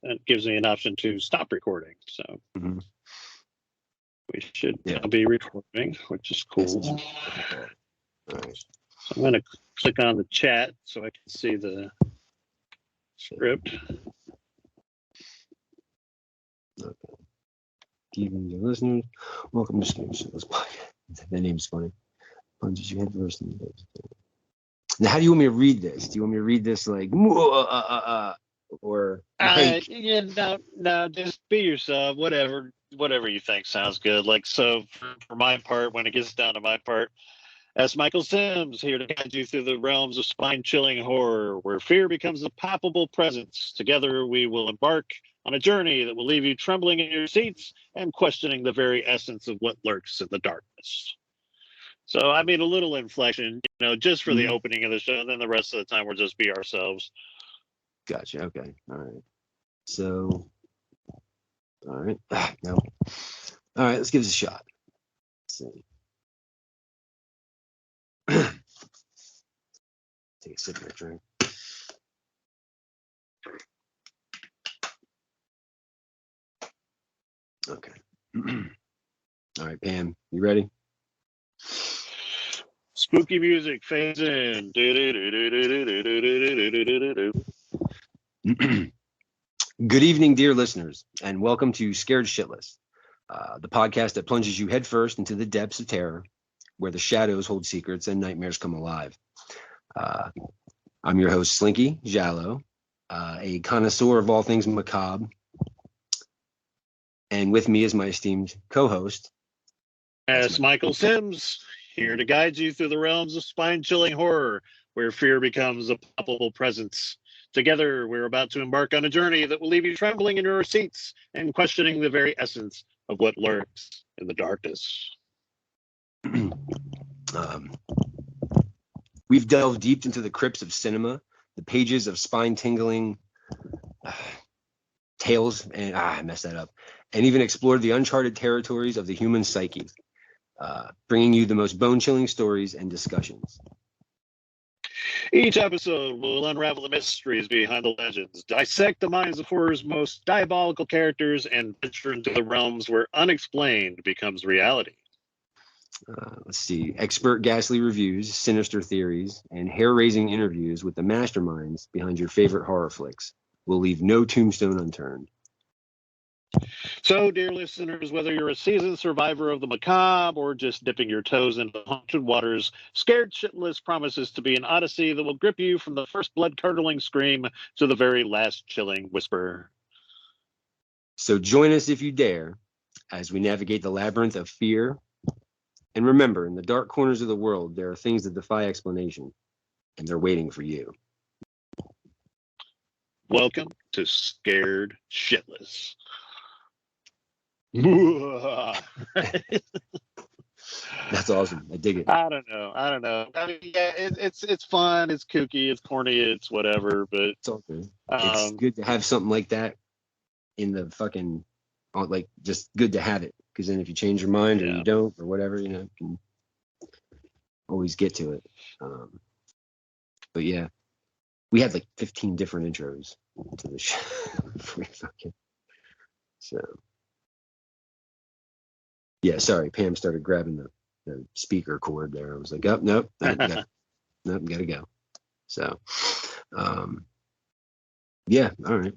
it gives me an option to stop recording. So we should now be recording, which is cool. All right. So I'm going to click on the chat so I can see the script. Okay. Evening, dear listeners. Welcome to Slinky Giallo's podcast. The name's funny. Punches you head first. Now, how do you want me to read this? Do you want me to read this like, or like? No, just be yourself. Whatever you think sounds good. Like, so for my part, when it gets down to my part, as Michael Sims here to guide you through the realms of spine-chilling horror, where fear becomes a palpable presence. Together, we will embark on a journey that will leave you trembling in your seats and questioning the very essence of what lurks in the darkness. So, I mean, a little inflection, just for the opening of the show, and then the rest of the time we'll just be ourselves. Gotcha. Okay. All right. So, all right. No. All right. Let's give this a shot. Let's see. Take a sip of that drink. Okay. All right, Pam, you ready? Spooky music fades in. Good evening, dear listeners, and welcome to Scared Shitless, the podcast that plunges you headfirst into the depths of terror, where the shadows hold secrets and nightmares come alive. I'm your host, Slinky Giallo, a connoisseur of all things macabre. And with me is my esteemed co-host. Yes, Michael Sims, here to guide you through the realms of spine-chilling horror, where fear becomes a palpable presence. Together, we're about to embark on a journey that will leave you trembling in your seats and questioning the very essence of what lurks in the darkness. We've delved deep into the crypts of cinema, the pages of spine-tingling tales, and I messed that up, and even explored the uncharted territories of the human psyche, bringing you the most bone-chilling stories and discussions. Each episode will unravel the mysteries behind the legends, dissect the minds of horror's most diabolical characters, and venture into the realms where unexplained becomes reality. Let's see, expert ghastly reviews, sinister theories, and hair-raising interviews with the masterminds behind your favorite horror flicks will leave no tombstone unturned. So, dear listeners, whether you're a seasoned survivor of the macabre or just dipping your toes into haunted waters, Scared Shitless promises to be an odyssey that will grip you from the first blood-curdling scream to the very last chilling whisper. So join us if you dare as we navigate the labyrinth of fear. And remember, in the dark corners of the world, there are things that defy explanation, and they're waiting for you. Welcome to Scared Shitless. That's awesome. I dig it. I don't know. I mean, yeah, it's fun. It's kooky. It's corny. It's whatever. But it's all good. It's good to have something like that in the fucking, like, just good to have it. Because then if you change your mind or you don't or whatever, you can always get to it. But yeah, we had like 15 different intros to the show. So. Yeah, sorry. Pam started grabbing the speaker cord there. I was like, oh, nope, gotta go. So, yeah, all right.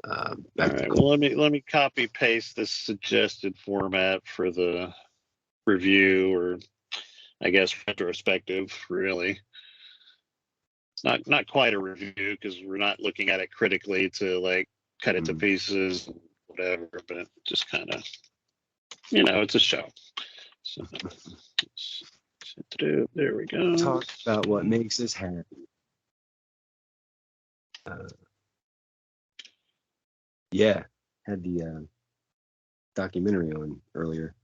All right. Well, let me copy paste this suggested format for the review, or I guess retrospective. Really, it's not quite a review because we're not looking at it critically to like cut it to pieces, whatever. But just kind of. It's a show. So, there we go. Talk about what makes us happy. Yeah, had the documentary on earlier.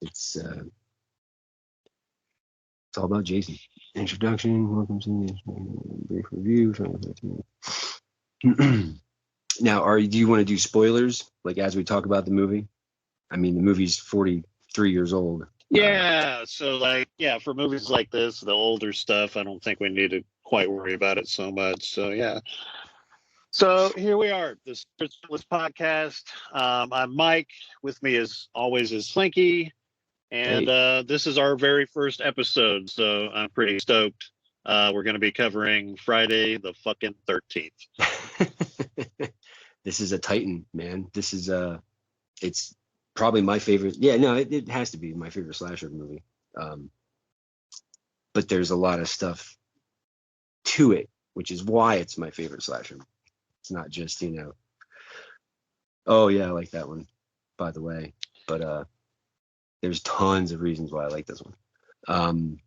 It's all about Jason. Introduction. Welcome to the brief review. Now, do you want to do spoilers, like as we talk about the movie? I mean, the movie's 43 years old. Yeah, so for movies like this, the older stuff, I don't think we need to quite worry about it so much. So yeah. So here we are, the Spiritless Podcast. I'm Mike. With me, as always, is Slinky, and Hey. this is our very first episode. So I'm pretty stoked. We're going to be covering Friday the fucking 13th. This is a Titan, man. This is it's probably my favorite. Yeah, no, it has to be my favorite slasher movie. But there's a lot of stuff to it, which is why it's my favorite slasher. It's not just, oh yeah, I like that one, by the way. But there's tons of reasons why I like this one.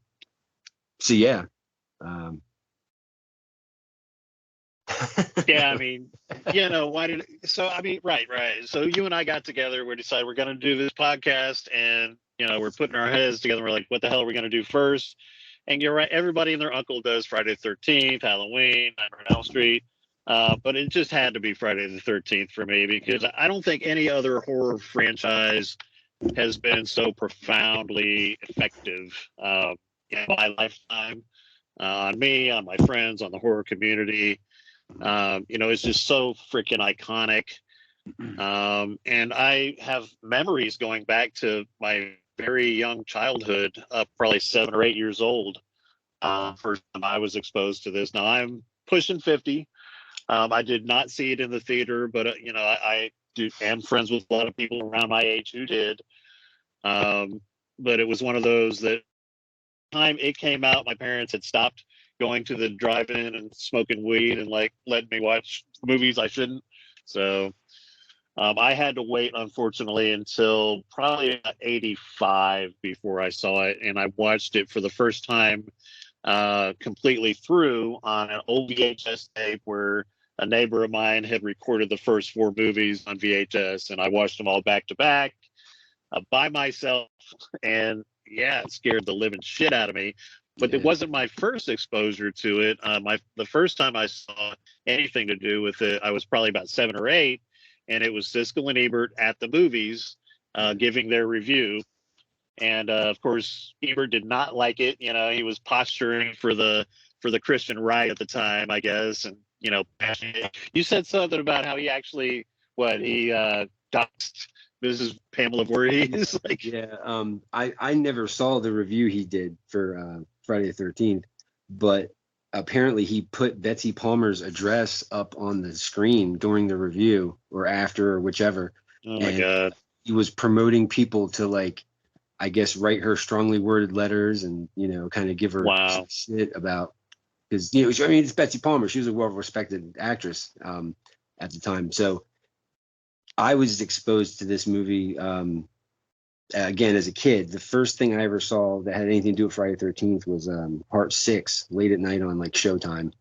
So yeah. Yeah, I mean, right. So you and I got together, we decided we're going to do this podcast, and, we're putting our heads together. We're like, what the hell are we going to do first? And you're right, everybody and their uncle does Friday the 13th, Halloween, Nightmare on Elm Street. But it just had to be Friday the 13th for me, because I don't think any other horror franchise has been so profoundly effective in my lifetime, on me, on my friends, on the horror community. It's just so freaking iconic. And I have memories going back to my very young childhood, probably 7 or 8 years old. First time I was exposed to this. Now I'm pushing 50. I did not see it in the theater, but I am friends with a lot of people around my age who did. But it was one of those that time it came out, my parents had stopped going to the drive-in and smoking weed and like letting me watch movies I shouldn't. So I had to wait, unfortunately, until probably 85 before I saw it, and I watched it for the first time completely through on an old VHS tape where a neighbor of mine had recorded the first 4 movies on VHS, and I watched them all back to back by myself. And yeah, it scared the living shit out of me. But Yeah. it wasn't my first exposure to it. The first time I saw anything to do with it, I was probably about 7 or 8, and it was Siskel and Ebert at the movies, giving their review. And of course, Ebert did not like it. He was posturing for the Christian right at the time, I guess. And you said something about how he actually doxed Mrs. Pamela Voorhees. Like, yeah. I never saw the review he did for Friday the 13th, but apparently he put Betsy Palmer's address up on the screen during the review or after or whichever. oh my God. He was promoting people to, like, I guess, write her strongly worded letters and, kind of give her some shit about, because, it's Betsy Palmer. She was a well-respected actress at the time. So I was exposed to this movie again as a kid. The first thing I ever saw that had anything to do with Friday the 13th was Part 6, late at night on like Showtime.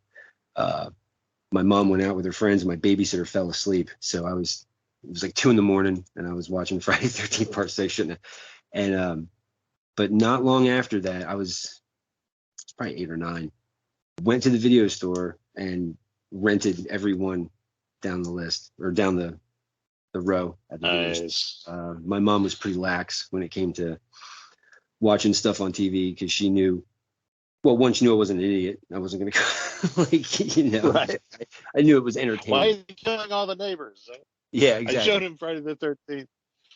My mom went out with her friends, and my babysitter fell asleep. So it was like 2 a.m, and I was watching Friday the 13th Part 6, shouldn't have. And but not long after that, I was probably 8 or 9. Went to the video store and rented every one down the list, or down the row at the video store. My mom was pretty lax when it came to watching stuff on TV, because she knew, well, once she knew I wasn't an idiot, I wasn't going to, Right. I knew it was entertaining. Why is he killing all the neighbors? Yeah, exactly. I showed him Friday the 13th.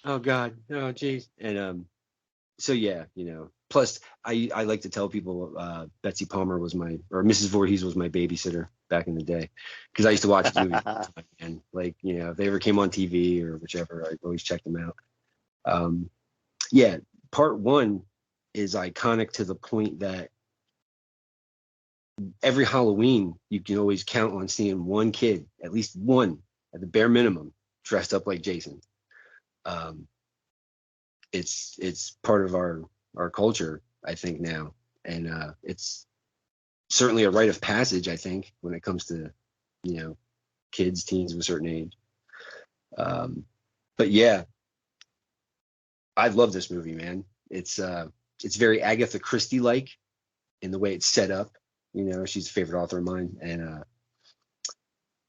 Oh God, oh geez. And so yeah, plus I like to tell people Betsy Palmer was or Mrs. Voorhees was my babysitter back in the day, because I used to watch movies and, like, if they ever came on TV or whichever, I always checked them out. Yeah, Part 1 is iconic to the point that every Halloween you can always count on seeing one kid, at least one at the bare minimum, dressed up like Jason. It's part of our culture, I think, now, and it's certainly a rite of passage, I think, when it comes to kids, teens of a certain age. But yeah, I love this movie, man. It's very Agatha Christie like in the way it's set up. She's a favorite author of mine, and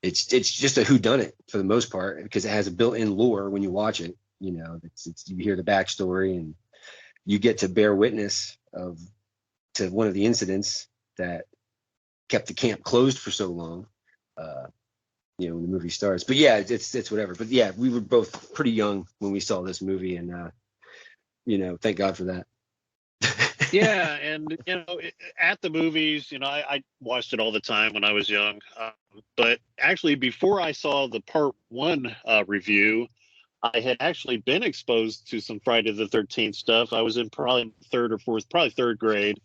it's just a whodunit for the most part, because it has a built-in lore when you watch it. You hear the backstory, and you get to bear witness to one of the incidents that kept the camp closed for so long. When the movie starts. But yeah, it's whatever. But yeah, we were both pretty young when we saw this movie, and thank God for that. Yeah, and at the movies, I watched it all the time when I was young. But actually, before I saw the part one review, I had actually been exposed to some Friday the 13th stuff. I was in probably probably third grade,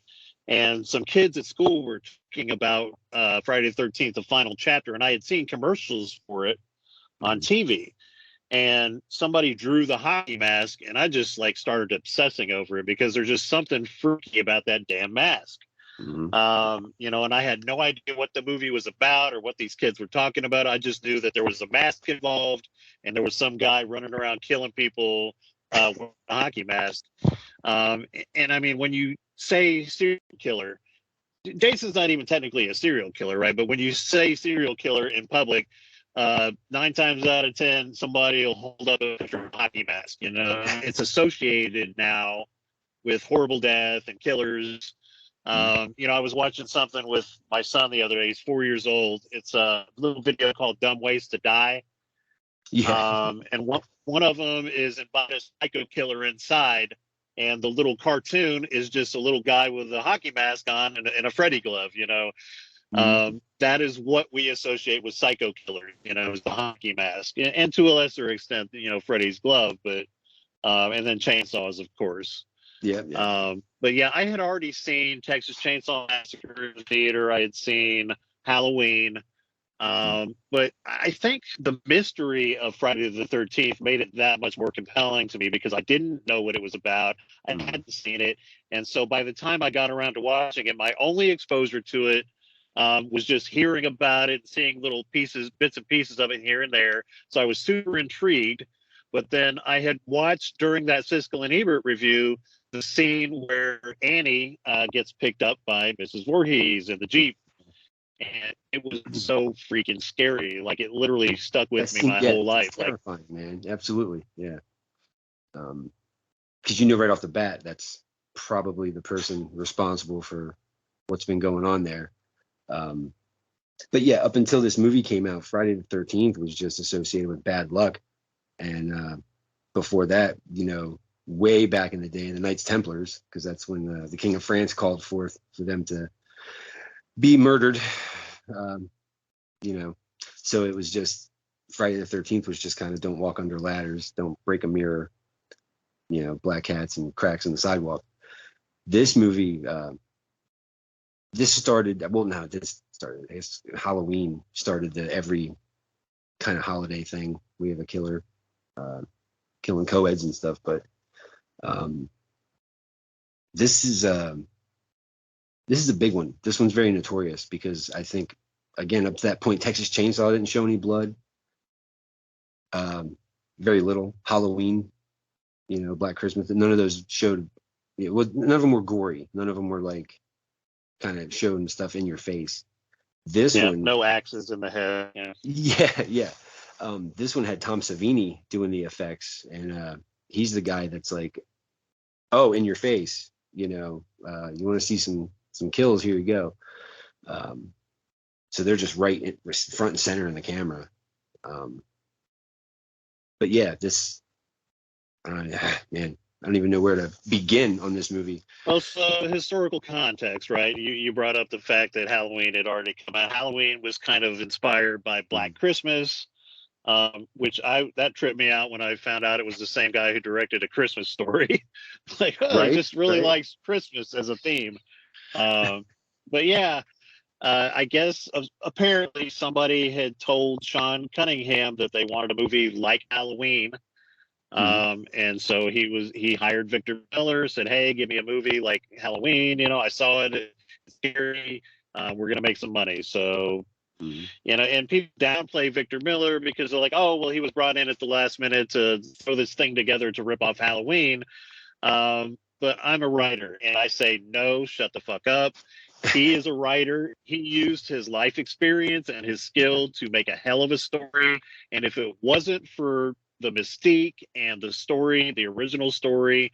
and some kids at school were talking about Friday the 13th, the final chapter, and I had seen commercials for it on TV. And somebody drew the hockey mask, and I just started obsessing over it because there's just something freaky about that damn mask. Mm-hmm. And I had no idea what the movie was about or what these kids were talking about. I just knew that there was a mask involved, and there was some guy running around killing people with a hockey mask. And I mean, when you say serial killer, Jason's not even technically a serial killer, right? But when you say serial killer in public, 9 times out of 10, somebody will hold up a hockey mask. It's associated now with horrible death and killers. I was watching something with my son the other day. He's 4 years old. It's a little video called "Dumb Ways to Die." Yeah. And one of them is about a psycho killer inside, and the little cartoon is just a little guy with a hockey mask on and a Freddy glove. That is what we associate with psycho killer. Is the hockey mask, and to a lesser extent, Freddy's glove, but and then chainsaws, of course. Yeah. But yeah, I had already seen Texas Chainsaw Massacre in the theater. I had seen Halloween. But I think the mystery of Friday the 13th made it that much more compelling to me because I didn't know what it was about. I hadn't seen it. And so by the time I got around to watching it, my only exposure to it was just hearing about it, seeing little bits and pieces of it here and there. So I was super intrigued. But then I had watched during that Siskel and Ebert review the scene where Annie gets picked up by Mrs. Voorhees in the Jeep. And it was so freaking scary. It literally stuck with me my whole life. It's terrifying, man. Absolutely. Yeah. Because right off the bat, that's probably the person responsible for what's been going on there. But yeah, up until this movie came out, Friday the 13th was just associated with bad luck. And before that, way back in the day, the Knights Templars, because that's when the King of France called forth for them to be murdered. So it was just Friday the 13th was just kind of don't walk under ladders, don't break a mirror, black cats and cracks in the sidewalk. This movie, Halloween started every kind of holiday thing. We have a killer killing co-eds and stuff, but this is a big one. This one's very notorious because I think, again, up to that point, Texas Chainsaw didn't show any blood. Very little. Halloween, Black Christmas, none of those showed. None of them were gory. None of them were kind of showing stuff in your face. This one, no axes in the head. Yeah. This one had Tom Savini doing the effects, and he's the guy that's in your face. You want to see some kills? Here you go. So they're just right front and center in the camera. But yeah, this, man, I don't even know where to begin on this movie. Well, so historical context, right? You brought up the fact that Halloween had already come out. Halloween was kind of inspired by Black Christmas, which that tripped me out when I found out it was the same guy who directed A Christmas Story. He just really likes Christmas as a theme. But yeah, I guess apparently somebody had told Sean Cunningham that they wanted a movie like Halloween. And so he hired Victor Miller, said, "Hey, give me a movie like Halloween. I saw it. It's scary. We're going to make some money." So, and people downplay Victor Miller because they're like, "Oh, well, he was brought in at the last minute to throw this thing together to rip off Halloween." But I'm a writer, and I say, no, shut the fuck up. He is a writer. He used his life experience and his skill to make a hell of a story. And if it wasn't for the mystique and the story, the original story,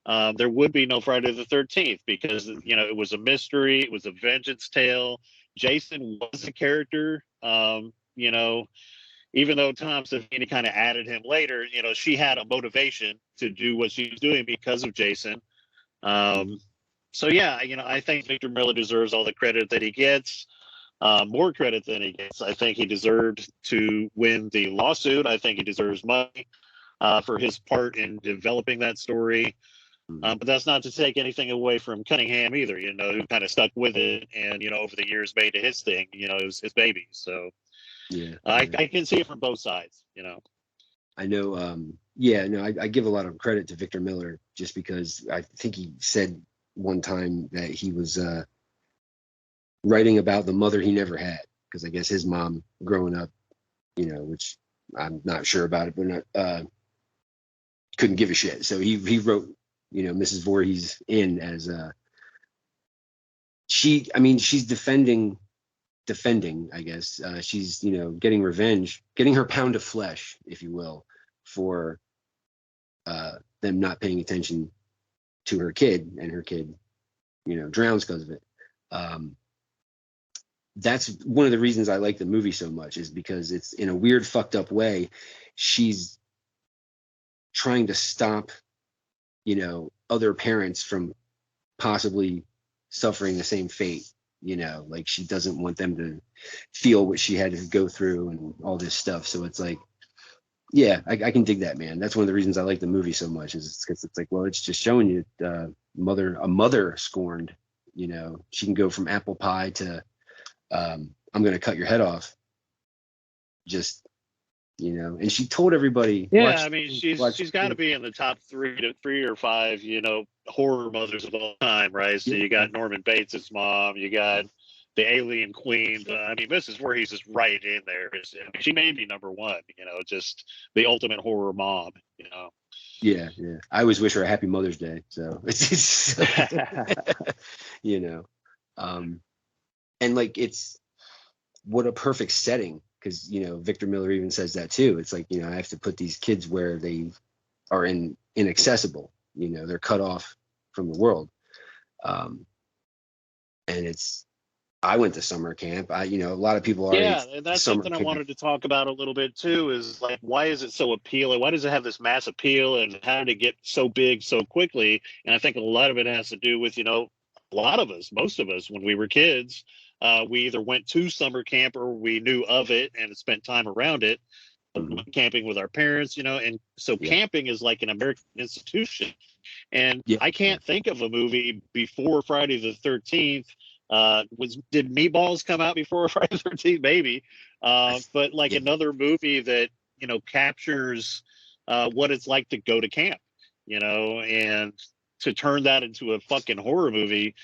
there would be no Friday the 13th because, it was a mystery. It was a vengeance tale. Jason was a character. You know, even though Tom Savini kind of added him later, you know, she had a motivation to do what she was doing because of Jason. So yeah, you know, I think Victor Miller deserves all the credit that he gets, more credit than he gets. I think he deserved to win the lawsuit. I think he deserves money for his part in developing that story. But that's not to take anything away from Cunningham either, you know, who kind of stuck with it and, you know, over the years made it his thing, you know, it was his baby. So yeah, I can see it from both sides, you know. I know. Yeah, no, I give a lot of credit to Victor Miller just because I think he said one time that he was writing about the mother he never had, because I guess his mom growing up, you know, which I'm not sure about it, but not couldn't give a shit. So he wrote, you know, Mrs. Voorhees in as she's defending, I guess. She's, you know, getting revenge, getting her pound of flesh, if you will, for them not paying attention to her kid, and her kid, you know, drowns because of it. That's one of the reasons I like the movie so much, is because it's, in a weird fucked up way, she's trying to stop, you know, other parents from possibly suffering the same fate. You know, like, she doesn't want them to feel what she had to go through and all this stuff. So it's like, yeah, I can dig that, man. That's one of the reasons I like the movie so much, is because it's like, well, it's just showing you a mother scorned. You know, she can go from apple pie to I'm gonna cut your head off. Just, you know, and she told everybody. Yeah, I mean, she's got to be in the top three or five, you know, horror mothers of all time, right? So you got Norman Bates' mom, you got the Alien Queen. I mean, Mrs. Voorhees is right in there. She may be number one, you know, just the ultimate horror mom, you know. Yeah. I always wish her a happy Mother's Day. So it's you know, and like, it's, what a perfect setting, because, you know, Victor Miller even says that too. It's like, you know, I have to put these kids where they are inaccessible. You know, they're cut off from the world. And I went to summer camp. You know, a lot of people are. Yeah, and that's something I wanted to talk about a little bit too, is like, why is it so appealing? Why does it have this mass appeal, and how did it get so big so quickly? And I think a lot of it has to do with, you know, a lot of us, most of us, when we were kids, we either went to summer camp or we knew of it and spent time around it, camping with our parents, you know. And so camping is like an American institution. And I can't think of a movie before Friday the 13th. Did Meatballs come out before Friday the 13th? Maybe. But like another movie that, you know, captures what it's like to go to camp, you know, and to turn that into a fucking horror movie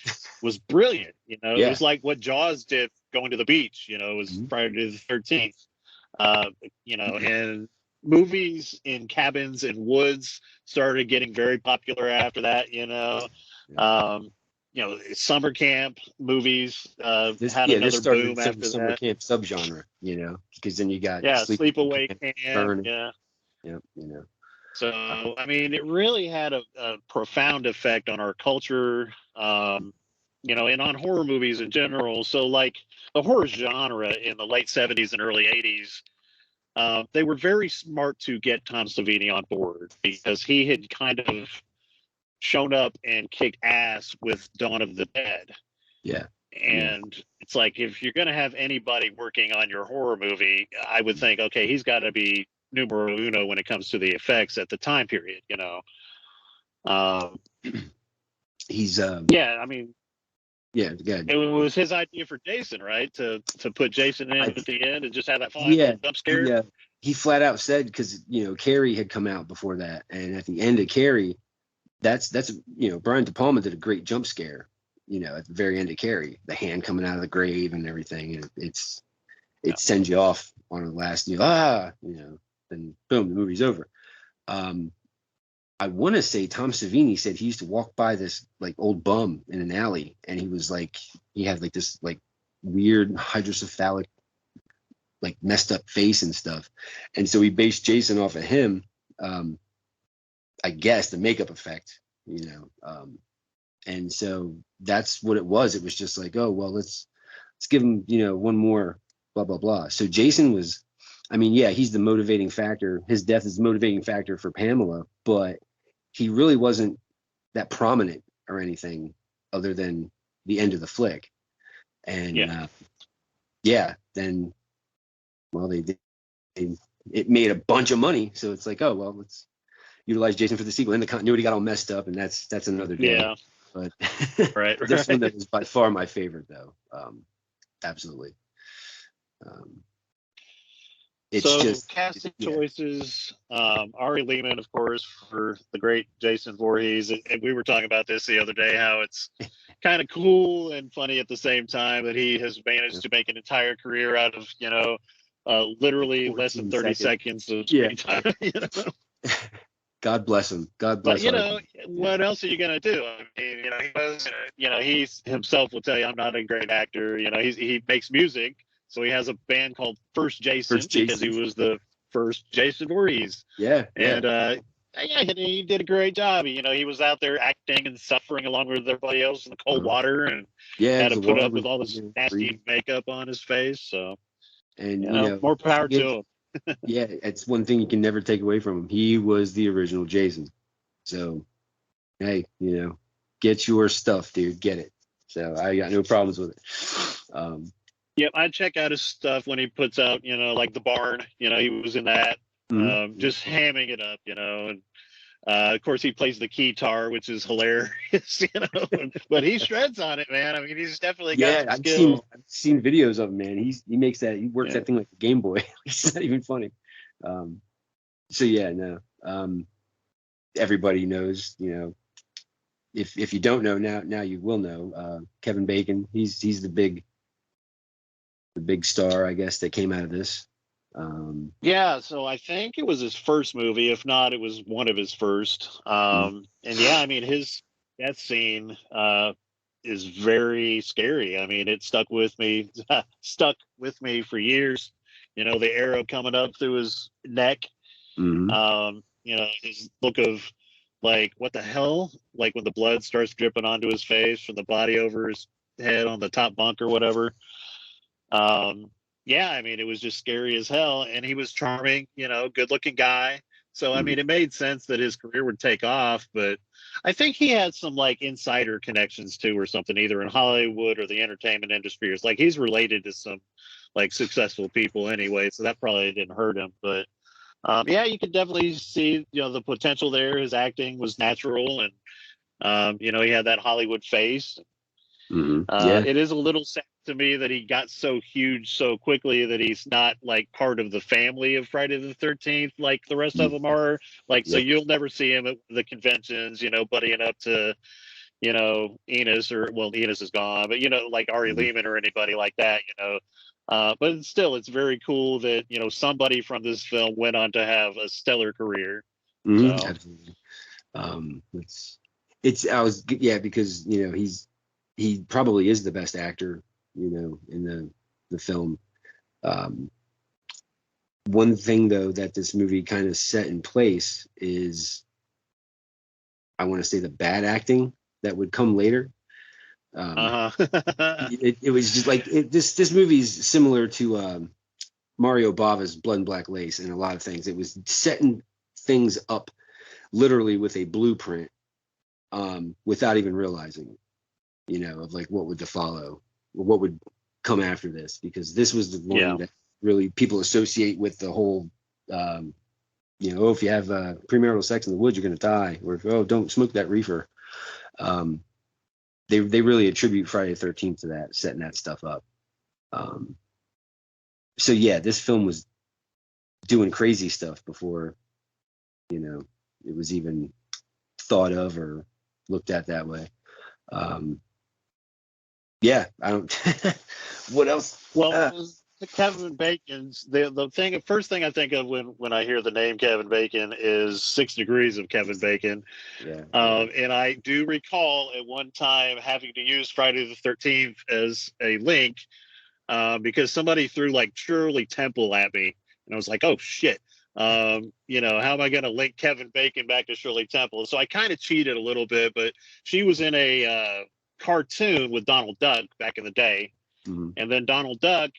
was brilliant. You know, it was like what Jaws did going to the beach, you know, it was Friday the 13th. You know, and movies in cabins and woods started getting very popular after that, you know. You know, summer camp movies had another boom after that. Summer camp subgenre, you know, because then you got sleepaway camp, you know. So I mean, it really had a profound effect on our culture, you know, and on horror movies in general. So like the horror genre in the late 70s and early 80s, they were very smart to get Tom Savini on board, because he had kind of shown up and kicked ass with Dawn of the Dead. Yeah. And it's like, if you're going to have anybody working on your horror movie, I would think, okay, he's got to be numero uno when it comes to the effects at the time period, you know. He's yeah, I mean, good. It was his idea for Jason, right? To put Jason in at the end and just have that final jump scare. Yeah, he flat out said, because, you know, Carrie had come out before that, and at the end of Carrie, that's you know, Brian De Palma did a great jump scare, you know, at the very end of Carrie, the hand coming out of the grave and everything, and it sends you off on the last, you know, then boom, the movie's over. I want to say Tom Savini said he used to walk by this like old bum in an alley, and he was like, he had like this like weird hydrocephalic, like messed up face and stuff, and so he based Jason off of him. I guess the makeup effect, you know, and so that's what it was. It was just like, oh well, let's let's give him, one more, blah, blah, blah. So Jason was, I mean, yeah, he's the motivating factor. His death is the motivating factor for Pamela, but he really wasn't that prominent or anything other than the end of the flick. And then, well, it made a bunch of money. So it's like, oh, well, let's utilize Jason for the sequel. And the continuity got all messed up, and that's another day. Yeah. But right. this one is by far my favorite, though. Absolutely. It's so just casting choices. Ari Lehman, of course, for the great Jason Voorhees, and we were talking about this the other day. How it's kind of cool and funny at the same time that he has managed to make an entire career out of literally less than 30 seconds of screen time. God bless him. God bless him. But what else are you gonna do? I mean, he was, he's himself will tell you, I'm not a great actor. He makes music, so he has a band called First Jason because he was the first Jason Voorhees. Yeah. And he did a great job. He was out there acting and suffering along with everybody else in the cold water, and had to put up with all this nasty makeup on his face. So, and more power to him. Yeah, it's one thing you can never take away from him. He was the original Jason. So, hey, get your stuff, dude. Get it. So I got no problems with it. Yep, I check out his stuff when he puts out, like The Barn. He was in that, just hamming it up, and of course he plays the keytar, which is hilarious, but he shreds on it, man. I mean, he's definitely got some skill. I've seen videos of him, man. He makes that, he works that thing like a Game Boy. It's not even funny. Everybody knows, if you don't know now you will know. Kevin Bacon, he's the big star, I guess, that came out of this. So I think it was his first movie. If not, it was one of his first. And I mean, his death scene is very scary. I mean, it stuck with me for years. The arrow coming up through his neck. His look of like, what the hell? Like when the blood starts dripping onto his face from the body over his head on the top bunk or whatever. I mean, it was just scary as hell, and he was charming, good looking guy. So, I mean, it made sense that his career would take off, but I think he had some like insider connections too, or something, either in Hollywood or the entertainment industry. It's like he's related to some like successful people anyway, so that probably didn't hurt him. But you could definitely see, the potential there. His acting was natural, and he had that Hollywood face. It is a little sad to me that he got so huge so quickly that he's not like part of the family of Friday the 13th like the rest of them are. So you'll never see him at the conventions, buddying up to, Enos, or, well, Enos is gone, but, like Ari Lehman or anybody like that, but still, it's very cool that, somebody from this film went on to have a stellar career. Absolutely. Because, he probably is the best actor, in the film. One thing, though, that this movie kind of set in place is, I want to say, the bad acting that would come later. It was just like this movie is similar to Mario Bava's Blood and Black Lace in a lot of things. It was setting things up literally with a blueprint without even realizing it. Of like what would follow, or what would come after this, because this was the one that really people associate with the whole, if you have premarital sex in the woods, you're going to die, or don't smoke that reefer. They really attribute Friday the 13th to that, setting that stuff up. This film was doing crazy stuff before, it was even thought of or looked at that way. I don't. What else? Well, Kevin Bacon's the first thing I think of when I hear the name Kevin Bacon is 6 Degrees of Kevin Bacon. And I do recall at one time having to use Friday the 13th as a link because somebody threw like Shirley Temple at me, and I was like, oh shit. How am I going to link Kevin Bacon back to Shirley Temple? So I kind of cheated a little bit, but she was in a cartoon with Donald Duck back in the day. And then Donald Duck,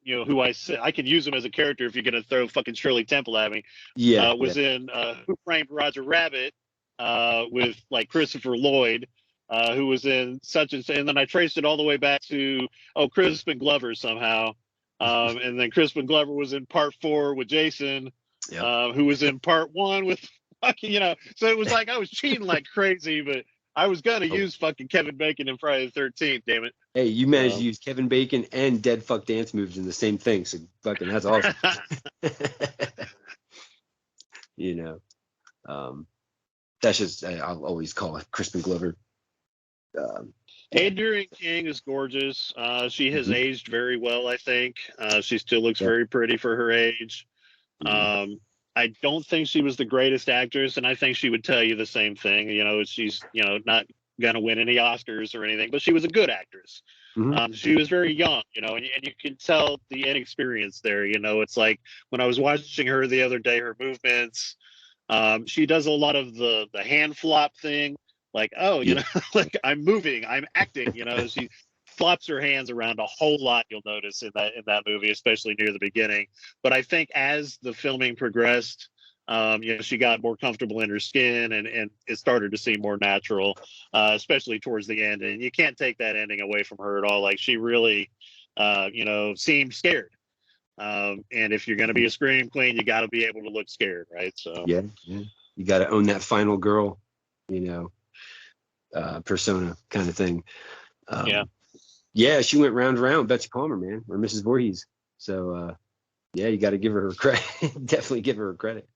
who I can use him as a character if you're gonna throw fucking Shirley Temple at me. Was in Who Framed Roger Rabbit with like Christopher Lloyd, who was in such and then I traced it all the way back to Crispin Glover somehow. And then Crispin Glover was in part 4 with Jason, who was in part 1 with fucking, so it was like I was cheating like crazy, but I was gonna use fucking Kevin Bacon in Friday the 13th, damn it. Hey, you managed to use Kevin Bacon and dead fuck dance moves in the same thing, so fucking that's awesome. That's just I'll always call it Crispin Glover. Adrienne King is gorgeous. She has aged very well, I think. She still looks very pretty for her age. I don't think she was the greatest actress, and I think she would tell you the same thing. She's not gonna win any Oscars or anything, but she was a good actress. She was very young, and you can tell the inexperience there. It's like when I was watching her the other day, her movements. She does a lot of the hand flop thing. Like, like I'm moving, I'm acting, she flops her hands around a whole lot, you'll notice in that movie, especially near the beginning. But I think as the filming progressed, she got more comfortable in her skin and it started to seem more natural, especially towards the end. And you can't take that ending away from her at all. Like she really, seemed scared. And if you're going to be a scream queen, you got to be able to look scared, right? So yeah. You got to own that final girl, persona kind of thing. She went round and round, Betsy Palmer, man, or Mrs. Voorhees. So you got to give her credit. Definitely give her credit.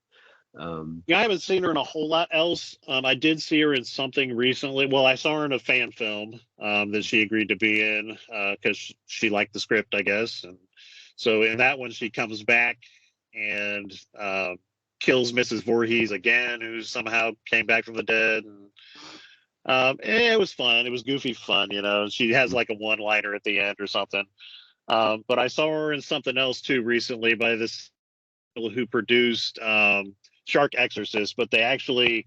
I haven't seen her in a whole lot else. I did see her in something recently. Well, I saw her in a fan film that she agreed to be in because she liked the script, I guess. And so in that one, she comes back and kills Mrs. Voorhees again, who somehow came back from the dead. And it was fun. It was goofy fun, She has like a one-liner at the end or something. But I saw her in something else too recently by this who produced Shark Exorcist, but they actually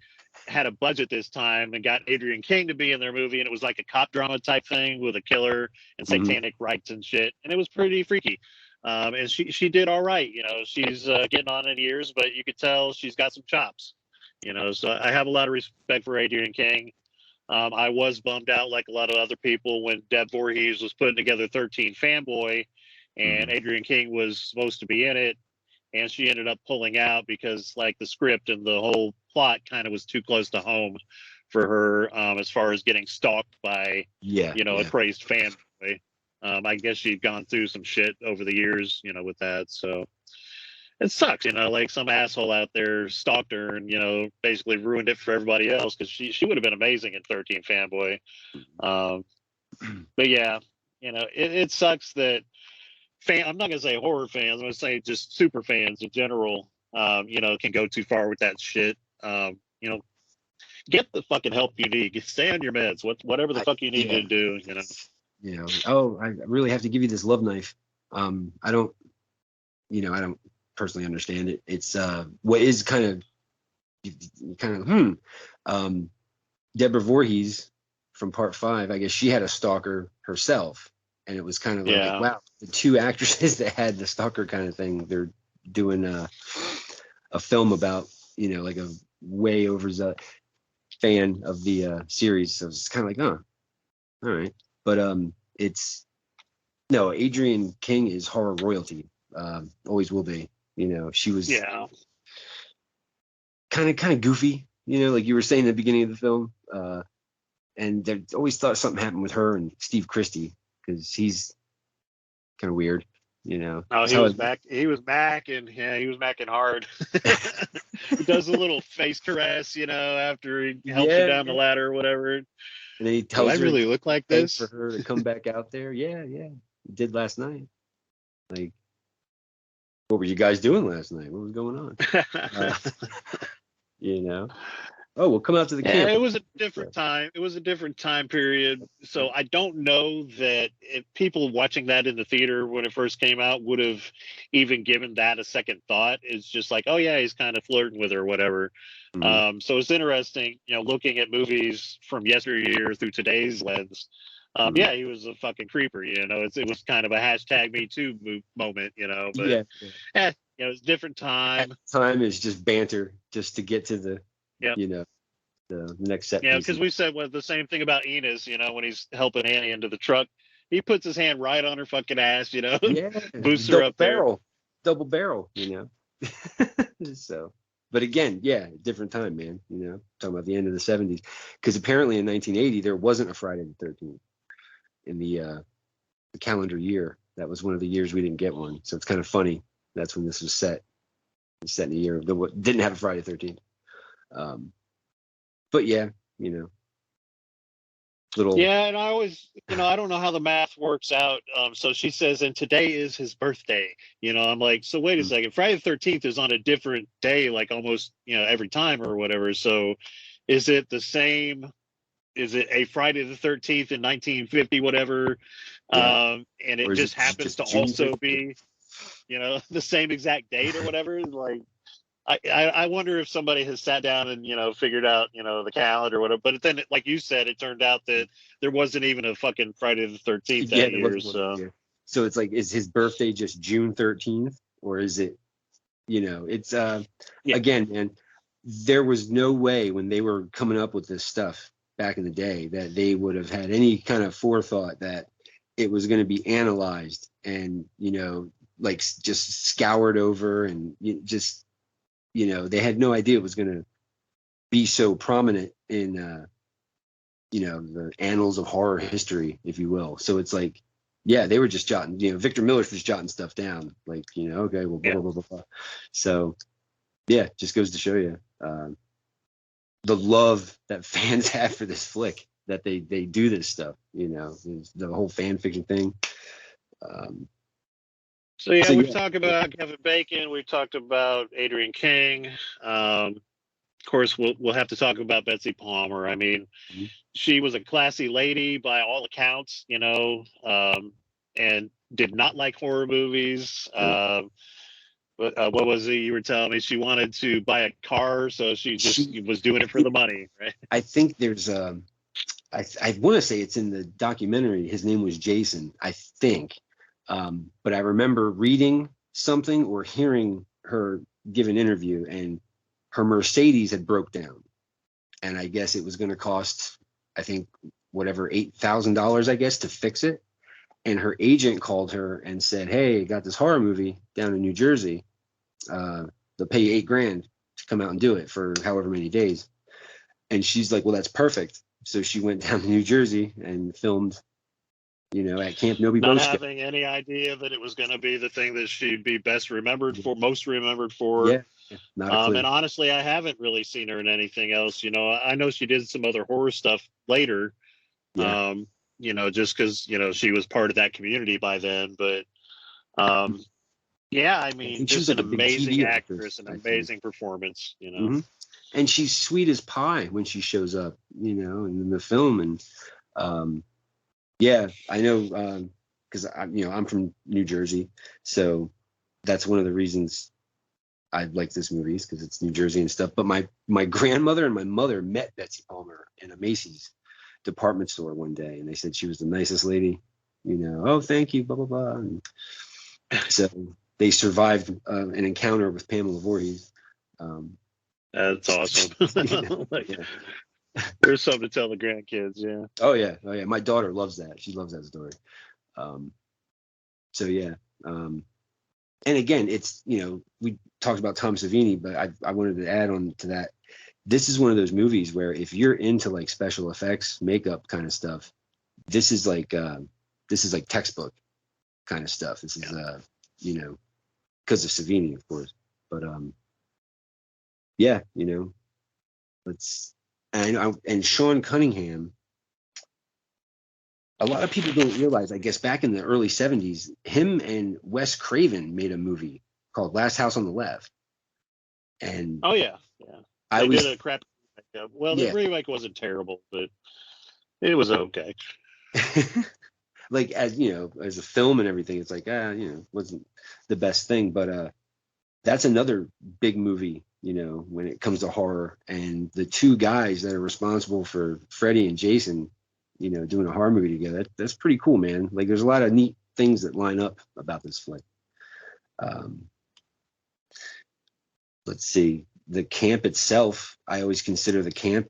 had a budget this time and got Adrienne King to be in their movie, and it was like a cop drama type thing with a killer and satanic rites and shit, and it was pretty freaky. And she did all right, She's getting on in years, but you could tell she's got some chops, So I have a lot of respect for Adrienne King. I was bummed out, like a lot of other people, when Deb Voorhees was putting together 13 Fanboy, and Adrienne King was supposed to be in it, and she ended up pulling out because, like, the script and the whole plot kind of was too close to home for her, as far as getting stalked by, a crazed fanboy. I guess she'd gone through some shit over the years, with that. So it sucks, like some asshole out there stalked her and, basically ruined it for everybody else, because she would have been amazing in 13 Fanboy. But yeah, it sucks that I'm not going to say horror fans, I'm going to say just super fans in general, can go too far with that shit. Get the fucking help you need. Stay on your meds, whatever the fuck you need to do, I really have to give you this love knife. I don't personally understand it. It's what is kind of Deborah Voorhees from part 5, I guess she had a stalker herself, and it was kind of like, wow, the two actresses that had the stalker kind of thing, they're doing a film about, like a way over fan of the series. So it's kind of like, all right. But Adrienne King is horror royalty. Always will be. She was kind of goofy, like you were saying at the beginning of the film. And they always thought something happened with her and Steve Christie, because he's kind of weird, Oh, he was back. He was macking. Yeah, he was macking hard. He does a little face caress, after he helps her down the ladder or whatever. And then he tells her, I really look like this for her to come back out there. Yeah, he did last night. Like, what were you guys doing last night? What was going on? Oh, we'll come out to the camp. It was a different time. It was a different time period. So I don't know that if people watching that in the theater when it first came out would have even given that a second thought. It's just like, oh yeah, he's kind of flirting with her or whatever. So it's interesting, looking at movies from yesteryear through today's lens. Yeah, he was a fucking creeper. You know, it was kind of a hashtag Me Too moment. You know, but Yeah. you know, it's a different At time. the time is just banter, just to get to the, Yeah. you know, the next set Yeah, because pieces. we said the same thing about Enos, you know, when he's helping Annie into the truck, he puts his hand right on her fucking ass, you know, Yeah, boosts her up there. double barrel, you know. So, but again, yeah, different time, man. You know, talking about the end of the 70s, because apparently in 1980 there wasn't a Friday the 13th in the calendar year. That was one of the years we didn't get one. So it's kind of funny. That's when this was set. It's set in a year that didn't have a Friday the 13th. But yeah, you know, little. Yeah, and I always, you know, I don't know how the math works out. So she says, and today is his birthday. You know, I'm like, so wait a second, Friday the 13th is on a different day, like almost, you know, every time or whatever. So is it the same? Is it a Friday the 13th in 1950, whatever? Yeah. And it Or is it just happens just to June also 13th? be, you know, the same exact date or whatever. Like, I wonder if somebody has sat down and, you know, figured out, you know, the calendar or whatever. But then, like you said, it turned out that there wasn't even a fucking Friday the 13th Yeah, that there year. wasn't one that So year. So it's like, is his birthday just June 13th, or is it, you know, it's yeah, again, man, there was no way when they were coming up with this stuff back in the day that they would have had any kind of forethought that it was going to be analyzed and, you know, like just scoured over and just, you know, they had no idea it was going to be so prominent in, you know, the annals of horror history, if you will. So it's like, yeah, they were just jotting, you know, Victor Miller's just jotting stuff down, like, you know, okay, well, blah, yeah. blah, blah, blah. So yeah, just goes to show you the love that fans have for this flick, that they do this stuff, you know, the whole fan fiction thing. Um, So yeah, so we've yeah, talked about Kevin Bacon. We've talked about Adrian King. Of course, we'll have to talk about Betsy Palmer. I mean, she was a classy lady by all accounts, you know, and did not like horror movies. What was it you were telling me? She wanted to buy a car, so she just she, was doing I it for the think, money, right? I think there's I want to say it's in the documentary. His name was Jason, I think. But I remember reading something or hearing her give an interview, and her Mercedes had broke down, and I guess it was going to cost, I think, whatever, $8,000, I guess, to fix it. And her agent called her and said, "Hey, got this horror movie down in New Jersey. They'll pay you $8,000 to come out and do it for however many days." And she's like, "Well, that's perfect." So she went down to New Jersey and filmed, you know, at Camp Nobi Not Boat Scout. having any idea that it was going to be the thing that she'd be best remembered for, most remembered for. Yeah, not a clue. And honestly, I haven't really seen her in anything else. You know, I know she did some other horror stuff later. Yeah. You know, just because, you know, she was part of that community by then. But yeah, I I mean, think she was just an like a big amazing TV actress, actress, an I think. amazing performance. You know. Hmm. And she's sweet as pie when she shows up, you know, in the film. And um, yeah, I know, because you know, I'm from New Jersey, so that's one of the reasons I like this movie, is because it's New Jersey and stuff. But my grandmother and my mother met Betsy Palmer in a Macy's department store one day, and they said she was the nicest lady, you know. Oh, thank you, blah blah blah. And so they survived an encounter with Pamela Voorhees. Um, That's awesome. you know, Like, yeah. there's something to tell the grandkids. Yeah. Oh yeah, oh yeah. My daughter loves that. She loves that story. Um, so yeah. Um, and again, it's, you know, we talked about Tom Savini, but I wanted to add on to that. This is one of those movies where if you're into like special effects, makeup kind of stuff, this is like textbook kind of stuff. This is you know, because of Savini, of course. But yeah, you know, let's and Sean Cunningham. A lot of people don't realize, I guess, back in the early 70s, him and Wes Craven made a movie called Last House on the Left. And Oh yeah, yeah. I They did always, a crap remake. Well, the yeah, remake wasn't terrible, but it was okay. like, as you know, as a film and everything, it's like, you know, wasn't the best thing. But that's another big movie, you know, when it comes to horror. And the two guys that are responsible for Freddy and Jason, doing a horror movie together. That's pretty cool, man. Like, there's a lot of neat things that line up about this flick. Let's see. The camp itself, I always consider the camp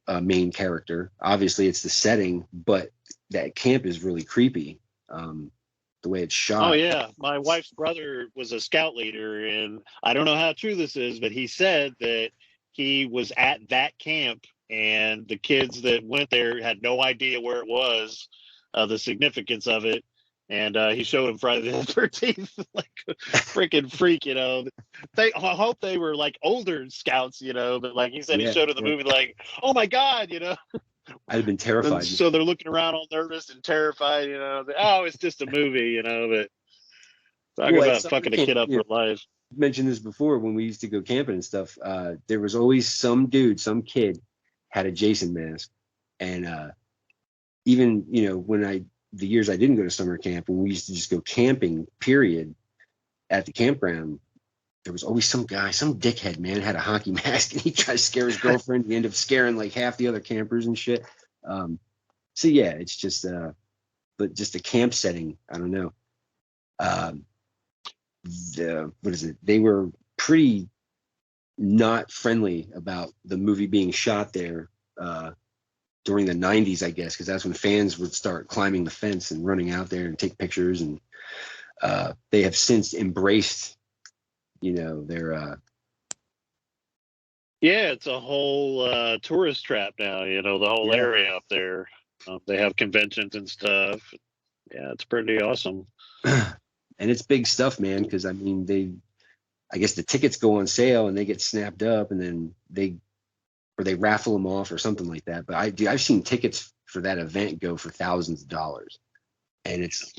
a main character. Obviously, it's the setting, but that camp is really creepy. The way it's shot. Oh yeah, my wife's brother was a scout leader, and I don't know how true this is, but he said that he was at that camp, and the kids that went there had no idea where it was, the significance of it, and he showed them Friday the 13th, like a freaking freak, I hope they were like older scouts, but like he said, he showed them the movie, like, oh my God, I'd have been terrified. And so they're looking around all nervous and terrified, oh, it's just a movie, but talk about fucking a kid up for life. I mentioned this before when we used to go camping and stuff. There was always some dude, some kid had a Jason mask. And even, when the years I didn't go to summer camp, when we used to just go camping, period, at the campground, there was always some guy, some dickhead, man, had a hockey mask, and he tried to scare his girlfriend. He ended up scaring like half the other campers and shit. So yeah, it's just, but just a camp setting. I don't know. What is it? They were pretty not friendly about the movie being shot there during the 90s, I guess, because that's when fans would start climbing the fence and running out there and take pictures. And they have since embraced their it's a whole tourist trap now, the whole area up there. They have conventions and stuff. Yeah, it's pretty awesome. And it's big stuff, man, because I guess the tickets go on sale and they get snapped up, and then they raffle them off or something like that. But I've seen tickets for that event go for thousands of dollars, and it's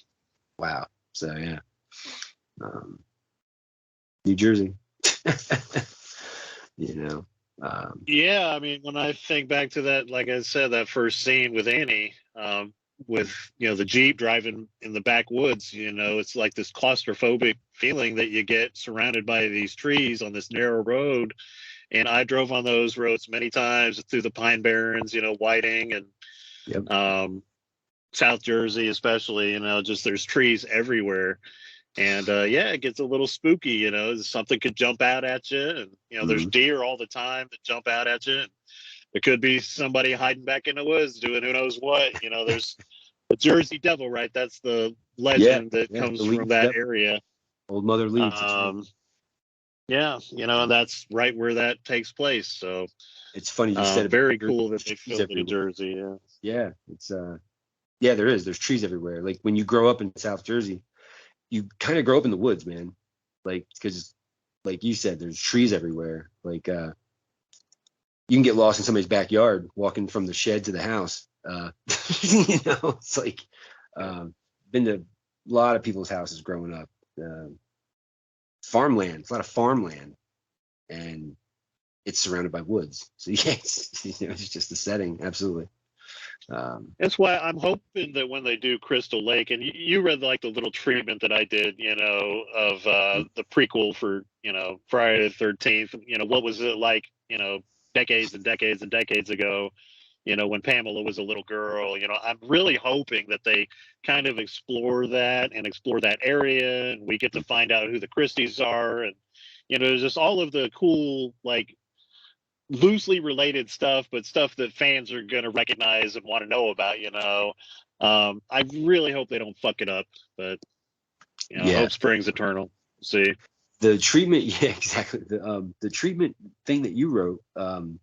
wow. So yeah. New Jersey. Yeah, I mean, when I think back to that, like I said, that first scene with Annie, with the Jeep driving in the backwoods, it's like this claustrophobic feeling that you get surrounded by these trees on this narrow road. And I drove on those roads many times through the Pine Barrens, Whiting and South Jersey especially, just there's trees everywhere. And it gets a little spooky, something could jump out at you, and there's deer all the time that jump out at you. There could be somebody hiding back in the woods doing who knows what. There's the Jersey Devil, right? That's the legend that comes from that area. Old Mother Leeds. And that's right where that takes place. So it's funny you said very cool that they filmed it in Jersey. Yeah, it's there is. There's trees everywhere. Like when you grow up in South Jersey, you kind of grow up in the woods, man. Like, because like you said, there's trees everywhere. Like you can get lost in somebody's backyard walking from the shed to the house. It's like been to a lot of people's houses growing up. Farmland, it's a lot of farmland, and it's surrounded by woods. So yeah, it's just the setting. Absolutely. That's why I'm hoping that when they do Crystal Lake, and you read like the little treatment that I did, of the prequel for, Friday the 13th, what was it like, decades and decades and decades ago, when Pamela was a little girl. I'm really hoping that they kind of explore that and explore that area, and we get to find out who the Christies are, and just all of the cool, like, loosely related stuff, but stuff that fans are going to recognize and want to know about. I really hope they don't fuck it up, but hope springs eternal. See the treatment. Yeah, exactly. The treatment thing that you wrote, I'm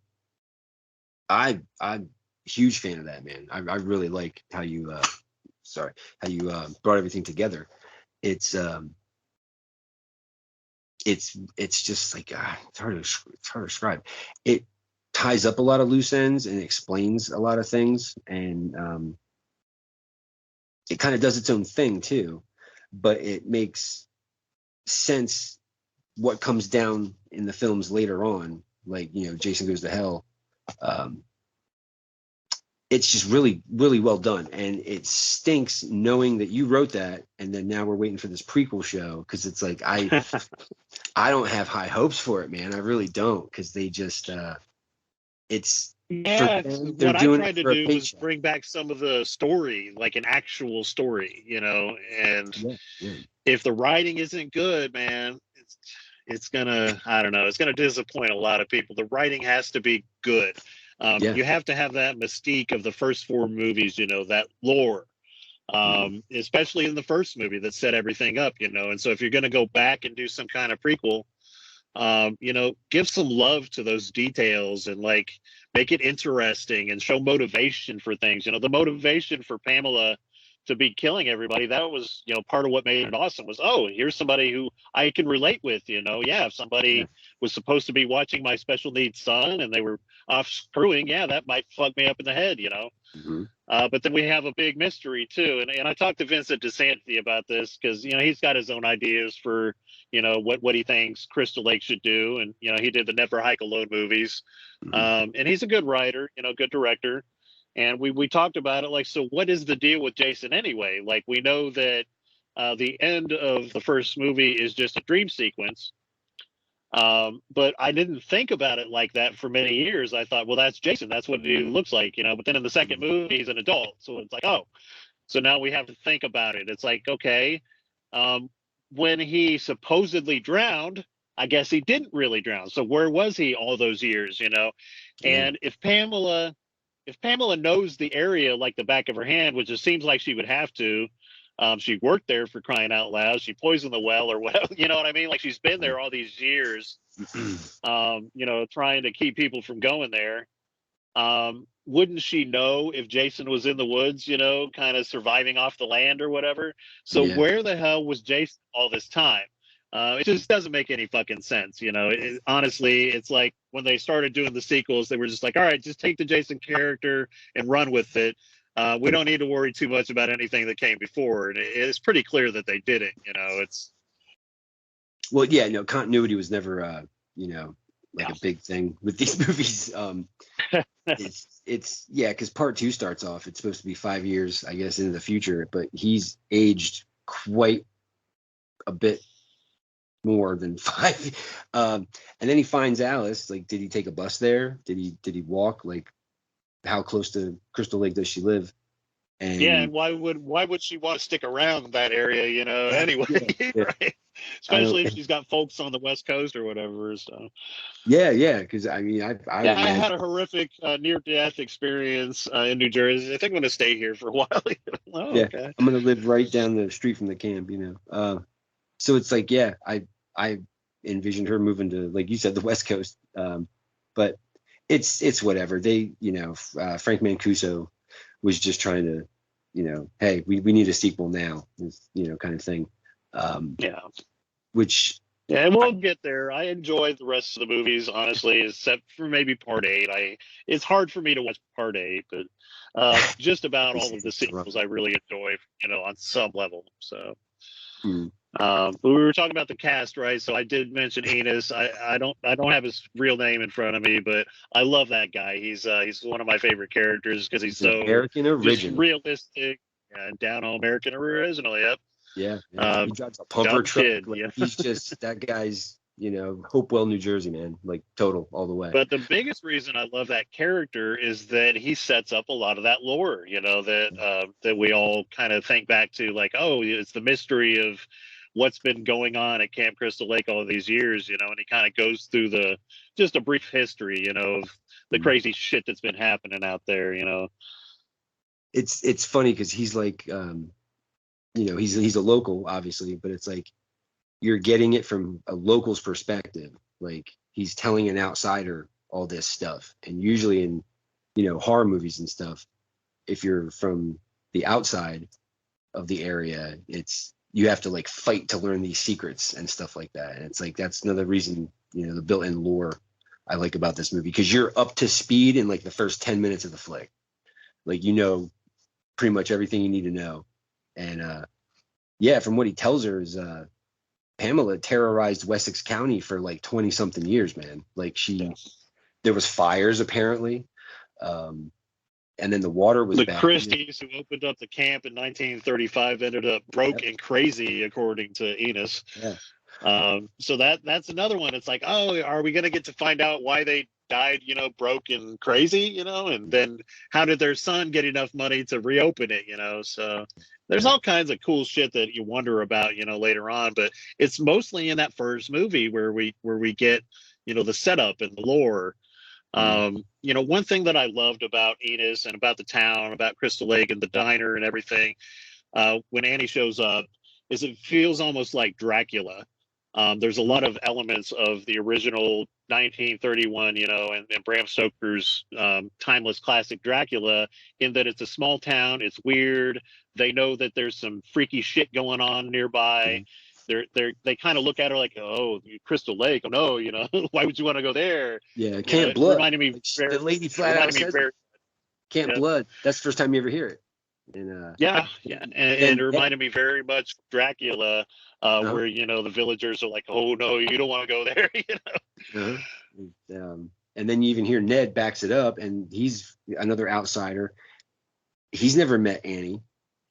a huge fan of that, man. I really like how you brought everything together. It's just like it's hard to describe. It ties up a lot of loose ends and explains a lot of things, and it kind of does its own thing too, but it makes sense what comes down in the films later on, like Jason Goes to Hell. It's just really, really well done, and it stinks knowing that you wrote that, and then now we're waiting for this prequel show, because it's like I don't have high hopes for it, man. I really don't, because they just it's Yeah, They're what I doing it tried to for a do was paycheck. bring back some of the story, like an actual story, and Yeah, yeah, if the writing isn't good, man, it's gonna, I don't know, it's gonna disappoint a lot of people. The writing has to be good. yeah. You have to have that mystique of the first four movies, that lore, especially in the first movie that set everything up, and so if you're going to go back and do some kind of prequel, give some love to those details and like make it interesting and show motivation for things. The motivation for Pamela to be killing everybody, that was, part of what made it awesome was, oh, here's somebody who I can relate with, yeah, if Yeah. somebody was supposed to be watching my special needs son and they were off screwing, yeah, that might fuck me up in the head. Mm-hmm. But then we have a big mystery too, and I talked to Vincent DeSantis about this because he's got his own ideas for what he thinks Crystal Lake should do, and he did the Never Hike Alone movies, Mm-hmm. and he's a good writer, good director, and we talked about it like, so what is the deal with Jason anyway? Like we know that the end of the first movie is just a dream sequence. But I didn't think about it like that for many years. I thought, well, that's Jason. That's what he looks like, But then in the second movie, he's an adult, so it's like, oh, so now we have to think about it. It's like, okay, um, when he supposedly drowned, I guess he didn't really drown. So where was he all those years, Yeah. And if Pamela knows the area like the back of her hand, which it seems like she would have to, she worked there for crying out loud. She poisoned the well or whatever. You know what I mean? Like she's been there all these years, trying to keep people from going there. Wouldn't she know if Jason was in the woods, kind of surviving off the land or whatever? So Yeah. where the hell was Jason all this time? It just doesn't make any fucking sense, honestly, it's like when they started doing the sequels, they were just like, all right, just take the Jason character and run with it. We don't need to worry too much about anything that came before. And it's pretty clear that they didn't, it's. Well, yeah, no, continuity was never, like Yeah. a big thing with these movies. It's yeah, because part two starts off. It's supposed to be 5 years, I guess, into the future, but he's aged quite a bit more than five. And then he finds Alice. Like, did he take a bus there? Did he walk? Like, how close to Crystal Lake does she live? Yeah, And and why would she want to stick around that area, anyway, yeah, yeah, right? I don't. Especially if she's got folks on the West Coast or whatever. So Yeah, yeah, because I mean, I yeah, would I imagine. had a horrific near-death experience in New Jersey. I think I'm going to stay here for a while. Oh, Yeah, okay. I'm gonna live right down the street from the camp. So it's like, yeah, I envisioned her moving to, like you said, the West Coast. But it's whatever. Frank Mancuso was just trying to, hey, we need a sequel now, kind of thing. Yeah. Which Yeah, and I, we'll get there. I enjoyed the rest of the movies, honestly, except for maybe Part 8. It's hard for me to watch Part 8, but just about all of the it's rough. sequels I really enjoy, on some level. So. Mm, But we were talking about the cast, right? So I did mention Enos. I don't have his real name in front of me, but I love that guy. He's one of my favorite characters because he's it's an so American just original. realistic and down home American original. Yep. Yeah, yeah. He drives a pumper Dumb truck. kid. Like, Yeah. he's just that guy's, Hopewell, New Jersey, man. Like, total all the way. But the biggest reason I love that character is that he sets up a lot of that lore, that we all kind of think back to, like, oh, it's the mystery of what's been going on at Camp Crystal Lake all these years, and he kind of goes through just a brief history, of the Mm. crazy shit that's been happening out there. It's funny because he's like, he's a local, obviously, but it's like you're getting it from a local's perspective. Like, he's telling an outsider all this stuff. And usually in, horror movies and stuff, if you're from the outside of the area, you have to like fight to learn these secrets and stuff like that. And it's like, that's another reason, the built-in lore I like about this movie, because you're up to speed in like the first 10 minutes of the flick. Like, pretty much everything you need to know. And yeah, from what he tells her is Pamela terrorized Wessex County for like 20 something years, man. Like, there was fires apparently. And then the water was The bad. Christies who opened up the camp in 1935 ended up broke and crazy, according to Enos. Yeah. So that's another one. It's like, oh, are we gonna get to find out why they died, broke and crazy, and then how did their son get enough money to reopen it, So there's all kinds of cool shit that you wonder about, later on. But it's mostly in that first movie where we get, the setup and the lore. One thing that I loved about Enos and about the town, about Crystal Lake and the diner and everything, when Annie shows up, is it feels almost like Dracula. There's a lot of elements of the original 1931, and Bram Stoker's timeless classic Dracula, in that it's a small town, it's weird. They know that there's some freaky shit going on nearby. They kind of look at her like, oh, Crystal Lake, oh no, why would you want to go there? Yeah, Camp Blood. Reminded me the lady flat out says Camp Blood. That's the first time you ever hear it. And, and it reminded me very much Dracula, where the villagers are like, "Oh no, you don't want to go there," And then you even hear Ned backs it up, and he's another outsider. He's never met Annie,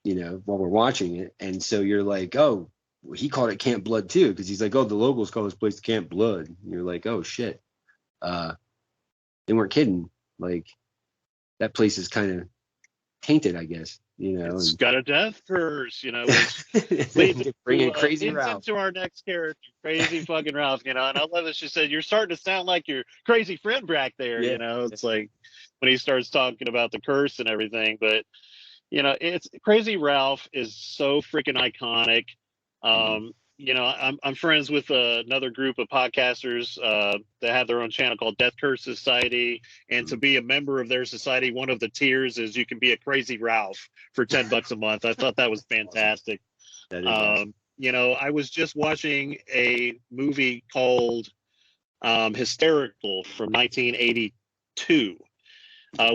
while we're watching it, and so you're like, "Oh, he called it Camp Blood too," because he's like, "Oh, the locals call this place Camp Blood." And you're like, "Oh shit." They weren't kidding. Like, that place is kind of tainted, I guess. It's got a death curse, bringing Crazy Ralph into our next character, Crazy fucking Ralph, and I love that she said, "You're starting to sound like your crazy friend back there," It's like when he starts talking about the curse and everything. But it's Crazy Ralph is so freaking iconic. I'm friends with another group of podcasters that have their own channel called Death Curse Society, and to be a member of their society, one of the tiers is you can be a Crazy Ralph for $10 a month. I thought that was fantastic. That is awesome. I was just watching a movie called Hysterical from 1982.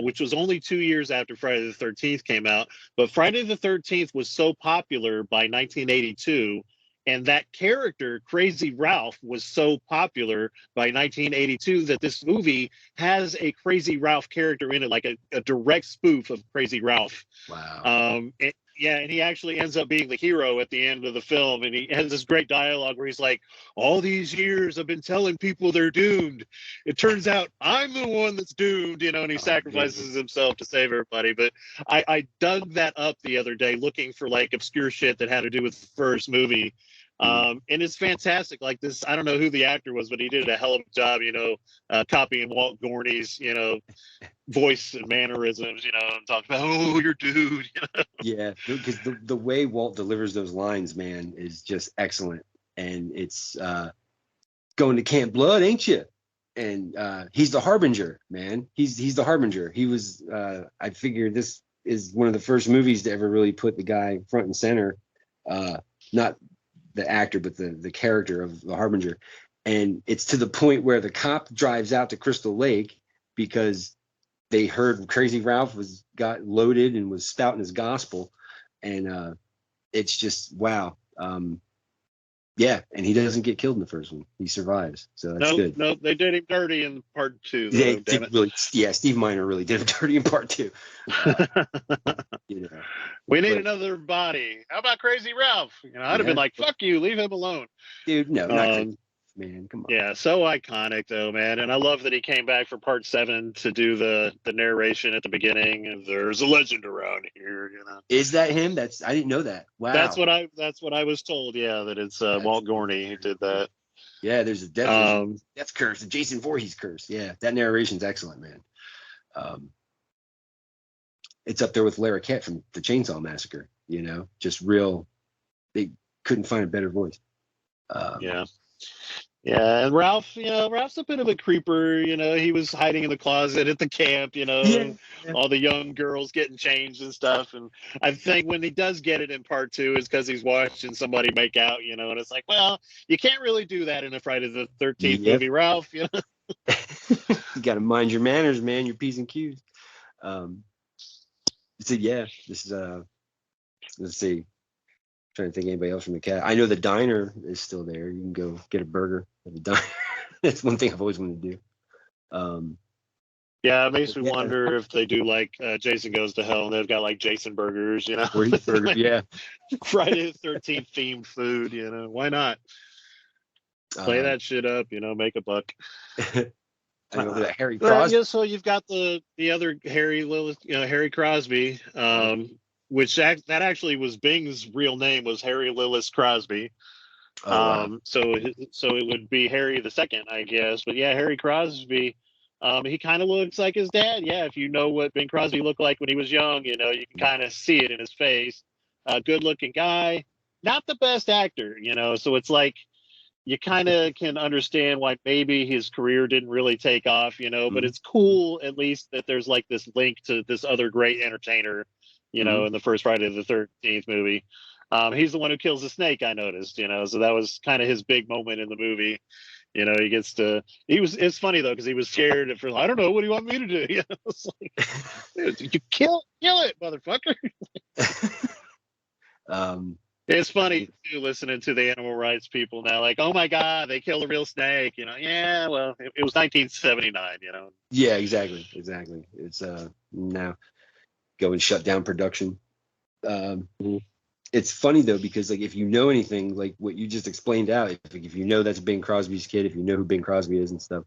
Which was only 2 years after Friday the 13th came out. But Friday the 13th was so popular by 1982, and that character, Crazy Ralph, was so popular by 1982 that this movie has a Crazy Ralph character in it, like a direct spoof of Crazy Ralph. Wow. And he actually ends up being the hero at the end of the film. And he has this great dialogue where he's like, "All these years I've been telling people they're doomed. It turns out I'm the one that's doomed," and he sacrifices himself to save everybody. But I dug that up the other day looking for like obscure shit that had to do with the first movie. And it's fantastic. Like this, I don't know who the actor was, but he did a hell of a job, copying Walt Gorney's, voice and mannerisms, and talking about, "Oh, your dude." Yeah, because the way Walt delivers those lines, man, is just excellent. And it's going to Camp Blood, ain't you? And he's the harbinger, man. He's the harbinger. He was. I figure this is one of the first movies to ever really put the guy front and center. Not the actor, but the character of the harbinger. And it's to the point where the cop drives out to Crystal Lake because they heard Crazy Ralph got loaded and was spouting his gospel. And it's just, wow. Yeah, and he doesn't get killed in the first one. He survives, so that's good. No, they did him dirty in part two. They did really, yeah. Steve Miner really did him dirty in part two. We need another body. How about Crazy Ralph? I'd have been like, "Fuck you, leave him alone." Dude, no, not Crazy. Man, come on. Yeah, so iconic though, man. And I love that he came back for part 7 to do the narration at the beginning. There's a legend around here, Is that him? I didn't know that. Wow. That's what I was told. Yeah, that it's Walt Gorney who did that. Yeah, there's a death curse, the Jason Voorhees curse. Yeah, that narration's excellent, man. It's up there with Larroquette from the Chainsaw Massacre. Just real. They couldn't find a better voice. Yeah, and Ralph, Ralph's a bit of a creeper. He was hiding in the closet at the camp. All the young girls getting changed and stuff. And I think when he does get it in part 2 is because he's watching somebody make out. And it's like, well, you can't really do that in a Friday the 13th movie, Ralph. You got to mind your manners, man. Your P's and Q's. So yeah, this is let's see. Trying to think of anybody else from the cast. I know the diner is still there. You can go get a burger at the diner. That's one thing I've always wanted to do. Yeah, it makes me wonder if they do like Jason Goes to Hell and they've got like Jason burgers, Burger, yeah. Friday the 13th themed food, why not? Play that shit up, make a buck. I know that Harry Crosby. Yeah, so you've got the other Harry Lillis, Harry Crosby, which that actually was Bing's real name, was Harry Lillis Crosby. Oh, wow. So it would be Harry the second, I guess. But yeah, Harry Crosby, he kind of looks like his dad. Yeah, if you know what Bing Crosby looked like when he was young, you can kind of see it in his face. Good looking guy, not the best actor, So it's like, you kind of can understand why maybe his career didn't really take off, but it's cool at least that there's like this link to this other great entertainer, in the first Friday the 13th movie. He's the one who kills the snake, I noticed, so that was kind of his big moment in the movie. He gets to, it's funny though, because he was scared at first. I don't know, what do you want me to do? It's like, you kill it, motherfucker. It's funny too, listening to the animal rights people now, like, oh my God, they killed a real snake. Yeah, well, it was 1979. Yeah, exactly. It's now go and shut down production. It's funny though, because like, if you know anything like what you just explained out, if you know that's Bing Crosby's kid, if you know who Bing Crosby is and stuff,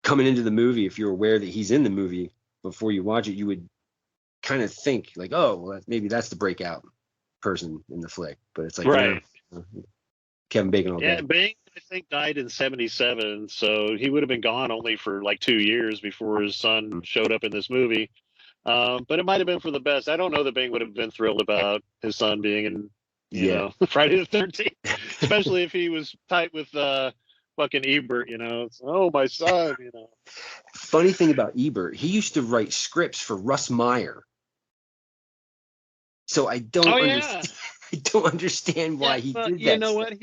coming into the movie, if you're aware that he's in the movie before you watch it, you would kind of think like, oh, well, maybe that's the breakout person in the flick. But it's like, right. No, Kevin Bacon all day. Yeah, Bing, I think, died in 1977, so he would have been gone only for like 2 years before his son showed up in this movie. But it might have been for the best. I don't know that Bing would have been thrilled about his son being in, Friday the 13th, especially if he was tight with fucking Ebert. It's, oh, my son. Funny thing about Ebert, he used to write scripts for Russ Meyer. So I don't understand. I don't understand why he did that. You know what?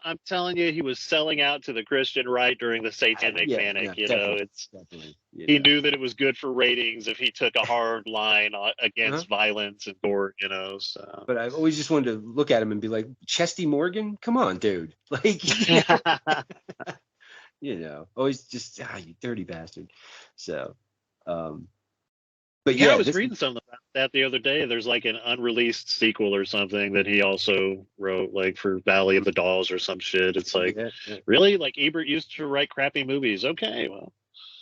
I'm telling you, he was selling out to the Christian right during the Satanic Panic. He knew that it was good for ratings if he took a hard line against violence and gore. So. But I've always just wanted to look at him and be like, Chesty Morgan, come on, dude. Like, always just you dirty bastard. So, but I was reading something about that the other day. There's like an unreleased sequel or something that he also wrote, like for Valley of the Dolls or some shit. It's like, really? Like Ebert used to write crappy movies. Okay, well.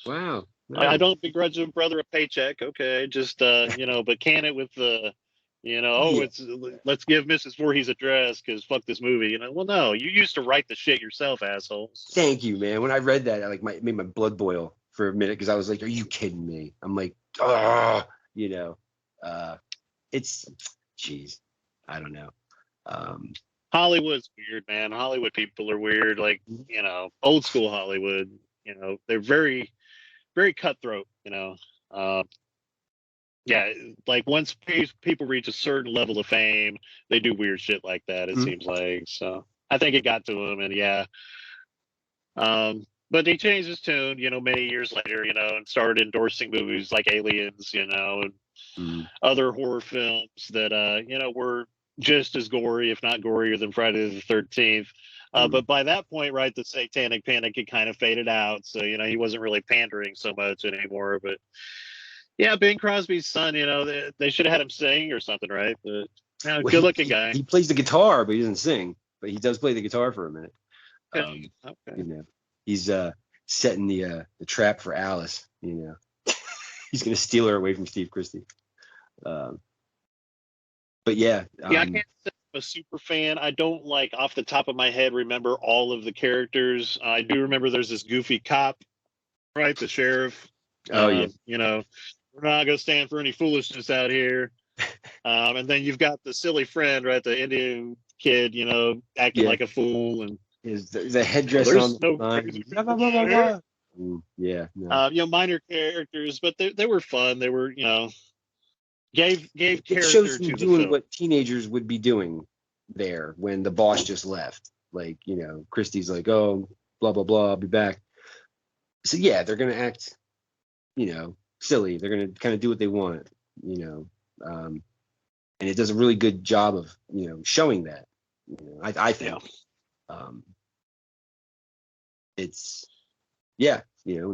Wow. I don't begrudge a brother a paycheck. Okay, just but can it with the, let's give Mrs. Voorhees a dress because fuck this movie. Well, no, you used to write the shit yourself, assholes. Thank you, man. When I read that, I made my blood boil for a minute because I was like, are you kidding me? I'm like, it's, geez, I don't know. Hollywood's weird, man. Hollywood people are weird. Like, old school Hollywood, they're very, very cutthroat, like once people reach a certain level of fame, they do weird shit like that, it seems like. So I think it got to him, and but he changed his tune, many years later, and started endorsing movies like Aliens, and other horror films that, were just as gory, if not gorier than Friday the 13th. But by that point, right, the Satanic Panic had kind of faded out. So, he wasn't really pandering so much anymore. But yeah, Bing Crosby's son, they should have had him sing or something, right? But good looking guy. He plays the guitar, but he doesn't sing. But he does play the guitar for a minute. Okay. He's setting the trap for Alice. He's gonna steal her away from Steve Christie. But yeah, I can't say I'm a super fan. I don't off the top of my head remember all of the characters. I do remember there's this goofy cop, right? The sheriff. Oh yeah. We're not gonna stand for any foolishness out here. And then you've got the silly friend, right? The Indian kid, acting like a fool, and the headdress on the line. Minor characters, but they were fun. They were, gave character it shows to doing the film. What teenagers would be doing there when the boss just left. Like, Christie's like, oh, blah blah blah, I'll be back. So yeah, they're gonna act, silly. They're gonna kind of do what they want, and it does a really good job of showing that. I think. It's when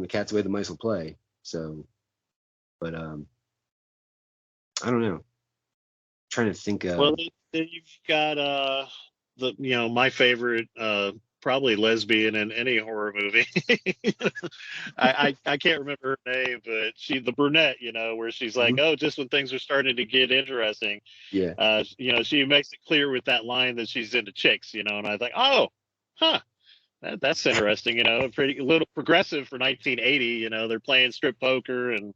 the cat's away, the mice will play. So, but I don't know. I'm trying to think of. Well, then you've got my favorite probably lesbian in any horror movie. I can't remember her name, but the brunette, where she's like, Mhm. oh, just when things are starting to get interesting, Yeah. she makes it clear with that line that she's into chicks, and I think, oh, huh. That's interesting, pretty little progressive for 1980. They're playing strip poker and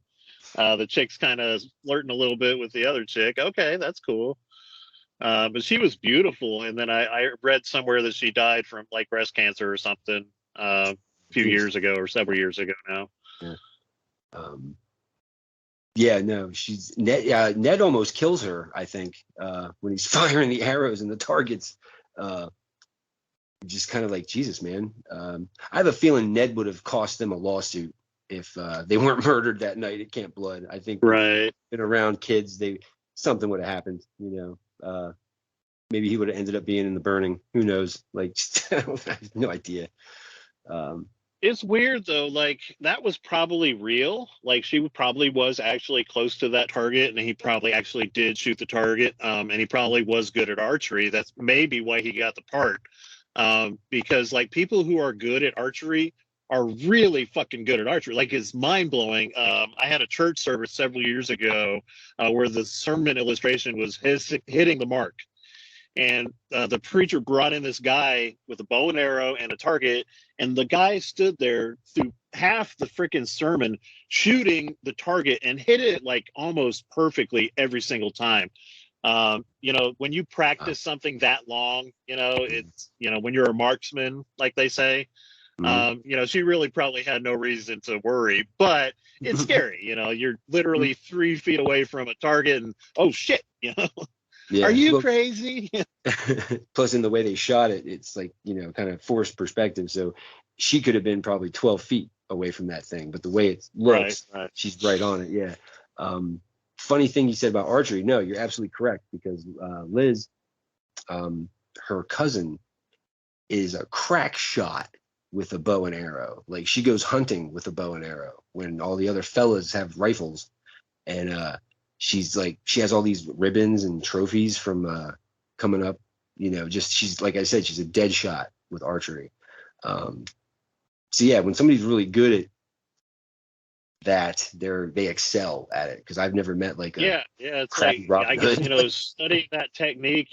the chick's kind of flirting a little bit with the other chick. Okay, that's cool. But she was beautiful. And then I read somewhere that she died from like breast cancer or something a few Jeez. years ago or several years ago now. Yeah. Yeah, no, she's Ned. Ned almost kills her, I think, when he's firing the arrows and the targets. Just kind of like, Jesus, man. I have a feeling Ned would have cost them a lawsuit if they weren't murdered that night at Camp Blood. I think Right. been around kids, something would have happened. Maybe he would have ended up being in the burning. Who knows? Like, I have no idea. It's weird though. Like that was probably real. Like she probably was actually close to that target, and he probably actually did shoot the target. And he probably was good at archery. That's maybe why he got the part. Because like people who are good at archery are really fucking good at archery. Like it's mind blowing. I had a church service several years ago where the sermon illustration was his hitting the mark. And the preacher brought in this guy with a bow and arrow and a target, and the guy stood there through half the freaking sermon shooting the target and hit it like almost perfectly every single time. When you practice something that long, it's when you're a marksman, like they say, she really probably had no reason to worry, but it's scary. You're literally 3 feet away from a target, and oh shit, Yeah. Are you crazy? Plus, in the way they shot it, it's like, kind of forced perspective. So she could have been probably 12 feet away from that thing. But the way it looks, right. She's right on it. Yeah. Funny thing you said about archery. No, you're absolutely correct, because Liz, her cousin, is a crack shot with a bow and arrow. Like she goes hunting with a bow and arrow when all the other fellas have rifles. And she's like, she has all these ribbons and trophies from coming up, she's, like I said, she's a dead shot with archery. So yeah, when somebody's really good at that, they excel at it, because I've never met like a it's crappy like Robin I guess Hood. studying that technique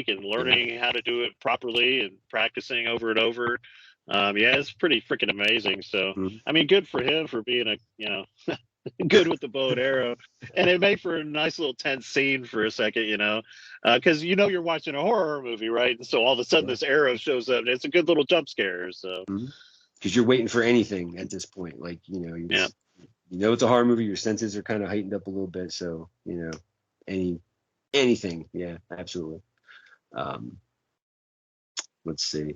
and learning how to do it properly and practicing over and over. It's pretty freaking amazing. So I mean, good for him for being good with the bow and arrow, and it made for a nice little tense scene for a second, because you're watching a horror movie, right? And so all of a sudden this arrow shows up, and it's a good little jump scare. So because you're waiting for anything at this point, like it's a horror movie, your senses are kind of heightened up a little bit, so anything, yeah, absolutely. Let's see,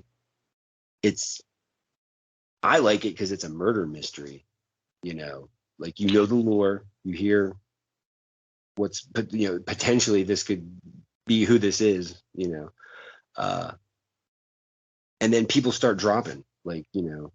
I like it because it's a murder mystery, like the lore, you hear potentially this could be who this is, and then people start dropping, like, and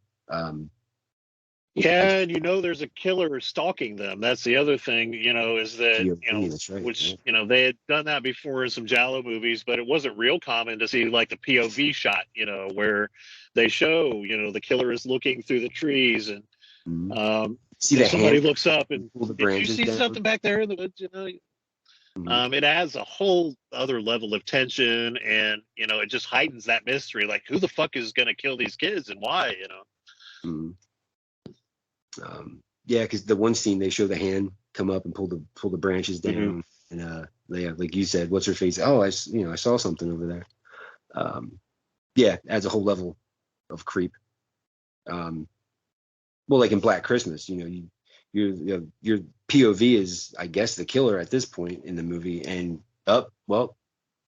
there's a killer stalking them. That's the other thing, is that that's right, which yeah. they had done that before in some Giallo movies, but it wasn't real common to see like the POV shot, where they show the killer is looking through the trees, and see the somebody hand looks up and pull the did you branches see down? something back there in the woods? It adds a whole other level of tension, and it just heightens that mystery. Like, who the fuck is going to kill these kids and why? Yeah, because the one scene they show the hand come up and pull the branches down, and like you said, what's her face? Oh, I saw something over there. Yeah, adds a whole level of creep. Well, like in Black Christmas, your POV is, I guess, the killer at this point in the movie, and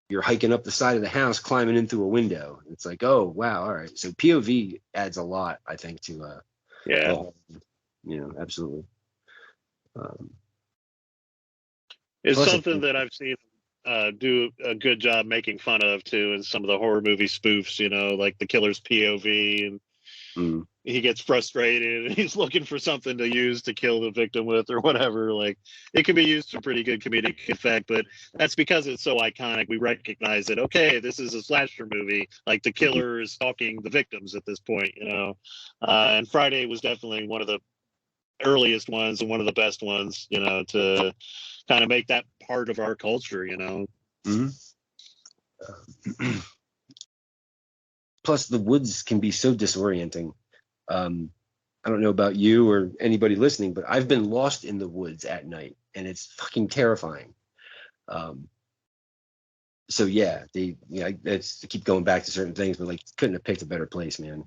you're hiking up the side of the house, climbing in through a window. It's like, oh wow, all right. So POV adds a lot, I think, to absolutely. It's something that I've seen do a good job making fun of too in some of the horror movie spoofs, like the killer's POV, and he gets frustrated and he's looking for something to use to kill the victim with or whatever. Like, it can be used to pretty good comedic effect, but that's because it's so iconic. We recognize that, okay, this is a slasher movie. Like, the killer is stalking the victims at this point, you know. And Friday was definitely one of the earliest ones and one of the best ones, you know, to kind of make that part of our culture, you know. Plus, the woods can be so disorienting. I don't know about you or anybody listening, but I've been lost in the woods at night, and it's fucking terrifying. So yeah, I keep going back to certain things, but like, couldn't have picked a better place, man.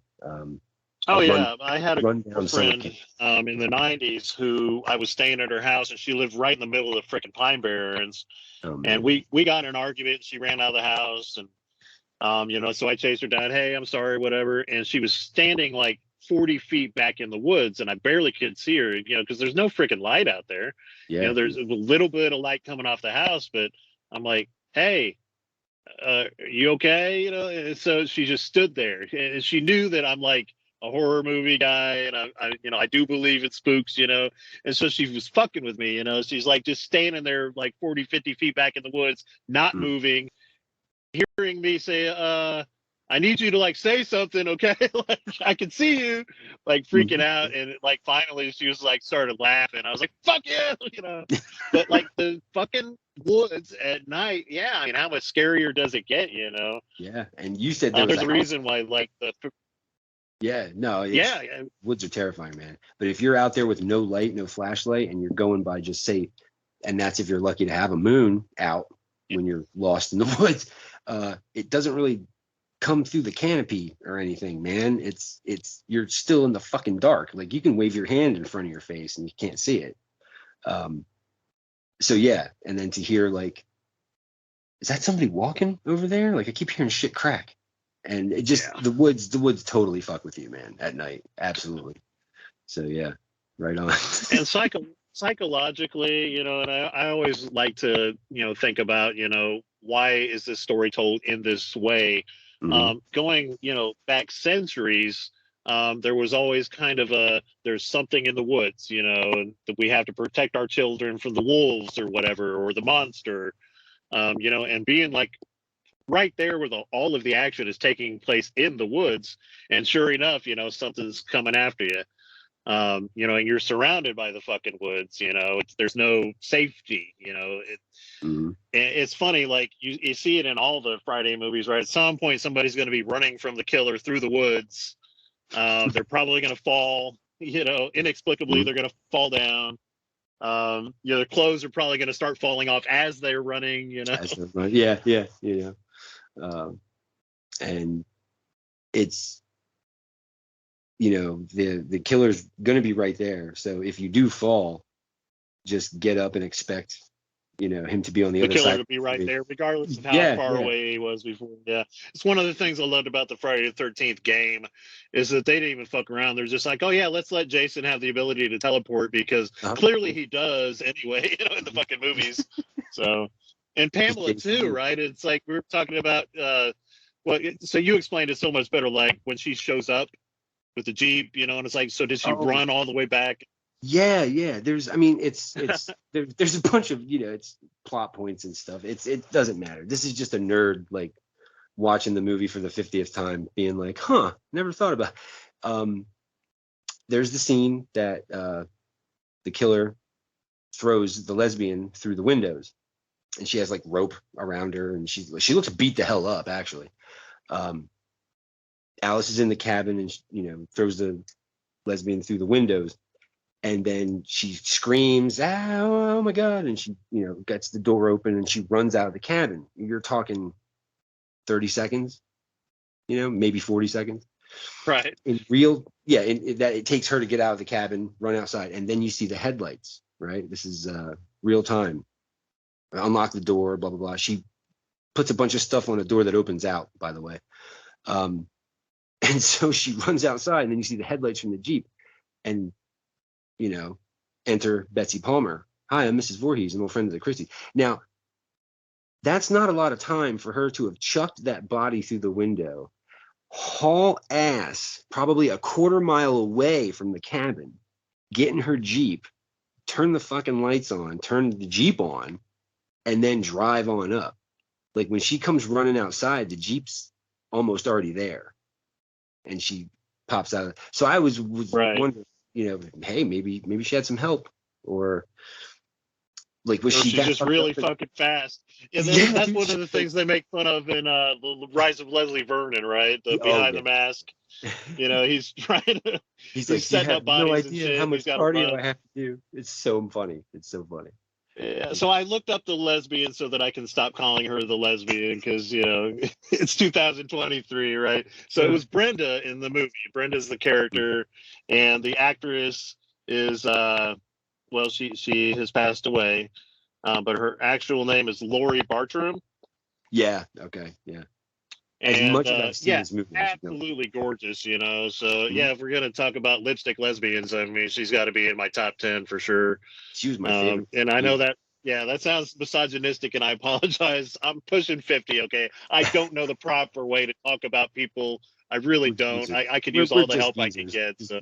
I had a girlfriend in the 90s who I was staying at her house, and she lived right in the middle of the freaking Pine Barrens. And we got in an argument, and she ran out of the house, and you know, so I chased her down. Hey, I'm sorry, whatever. And she was standing like 40 feet back in the woods, and I barely could see her, you know, because there's no freaking light out there. Yeah. You know, there's a little bit of light coming off the house, but I'm like, hey, you okay? You know, and so she just stood there, and she knew that I'm like a horror movie guy, and I you know, I do believe in spooks, you know, and so she was fucking with me, you know. She's like just standing there like 40, 50 feet back in the woods, not moving, hearing me say, I need you to like say something, okay? Like, I can see you, like freaking out, and like finally she was like started laughing. I was like, fuck yeah, you know. But like the fucking woods at night, yeah, I mean, how much scarier does it get, you know? Yeah, and you said there's a reason why, like, woods are terrifying, man. But if you're out there with no light, no flashlight, and you're going by just say, and that's if you're lucky to have a moon out when you're lost in the woods, it doesn't really come through the canopy or anything, man. It's you're still in the fucking dark. Like, you can wave your hand in front of your face and you can't see it. So yeah, and then to hear like, is that somebody walking over there? Like, I keep hearing shit crack, and it just the woods totally fuck with you, man, at night. Absolutely. So yeah, right on. And psychologically, you know, and I always like to, you know, think about, you know, why is this story told in this way? Going, you know, back centuries, there was always kind of there's something in the woods, you know, and that we have to protect our children from the wolves or whatever, or the monster, you know, and being like right there where all of the action is taking place in the woods, and sure enough, you know, something's coming after you. You know, and you're surrounded by the fucking woods, you know, there's no safety, you know. It's funny, like you see it in all the Friday movies, right? At some point, somebody's going to be running from the killer through the woods. They're probably going to fall, you know, inexplicably, they're going to fall down. You know, their clothes are probably going to start falling off as they're running, you know. Yeah. And it's, you know, the killer's going to be right there. So if you do fall, just get up and expect, you know, him to be on the other side. The killer to be right there, regardless of how far away he was before. Yeah, it's one of the things I loved about the Friday the 13th game, is that they didn't even fuck around. They're just like, oh yeah, let's let Jason have the ability to teleport, because clearly he does anyway, you know, in the fucking movies. So, and Pamela too, right? It's like we were talking about. So you explained it so much better. Like when she shows up with the Jeep, you know, and it's like, so did she run all the way back? Yeah. There's, I mean, it's there's a bunch of, you know, it's plot points and stuff. It doesn't matter. This is just a nerd like watching the movie for the 50th time, being like, never thought about. There's the scene that the killer throws the lesbian through the windows, and she has like rope around her, and she looks beat the hell up, actually. Alice is in the cabin, and you know, throws the lesbian through the windows, and then she screams, oh my god, and she, you know, gets the door open and she runs out of the cabin. You're talking 30 seconds, you know, maybe 40 seconds, right? In that it takes her to get out of the cabin, run outside, and then you see the headlights, right? This is real time. Unlock the door, blah blah blah. She puts a bunch of stuff on a door that opens out, by the way. And so she runs outside, and then you see the headlights from the Jeep, and, you know, enter Betsy Palmer. Hi, I'm Mrs. Voorhees. I'm a friend of the Christie. Now, that's not a lot of time for her to have chucked that body through the window, haul ass probably a quarter mile away from the cabin, get in her Jeep, turn the fucking lights on, turn the Jeep on, and then drive on up. Like when she comes running outside, the Jeep's almost already there, and she pops out. So I was Right. wondering, hey, maybe she had some help, or like was Or she she's that just fucked up really fucking fast. And Yeah, that's dude, one of the things they make fun of in the Rise of Leslie Vernon, right? The oh Behind yeah. the Mask. He's trying to, He's he's like, you setting have up no bodies and idea how shit, and he's much got to cardio run. I have to do. It's so funny. It's so funny. Yeah, so I looked up the lesbian so that I can stop calling her the lesbian because it's 2023, right? So it was Brenda in the movie. Brenda's the character, and the actress is well, she has passed away, but her actual name is Laurie Bartram. Yeah. Okay. Yeah. As And much as I've seen yeah, this movie, I should know. absolutely gorgeous. So Mhm. yeah, if we're gonna talk about lipstick lesbians, I mean, she's got to be in my top 10 for sure. She was my favorite. And I know Yeah. that, yeah, that sounds misogynistic, and I apologize. I'm pushing 50. Okay, I don't know the proper way to talk about people. I really We're don't. geezers. I could We're, use we're all the just help I could geezers. get. So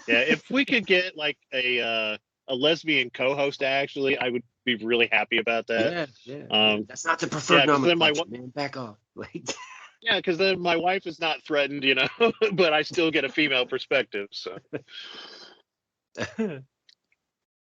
yeah, if we could get like a lesbian co-host, actually, I would be really happy about that. Yeah. Yeah. Yeah. Um, That's not the yeah, preferred because nomenclature, man. Back off. Like. then my wife is not threatened, but I still get a female perspective. So.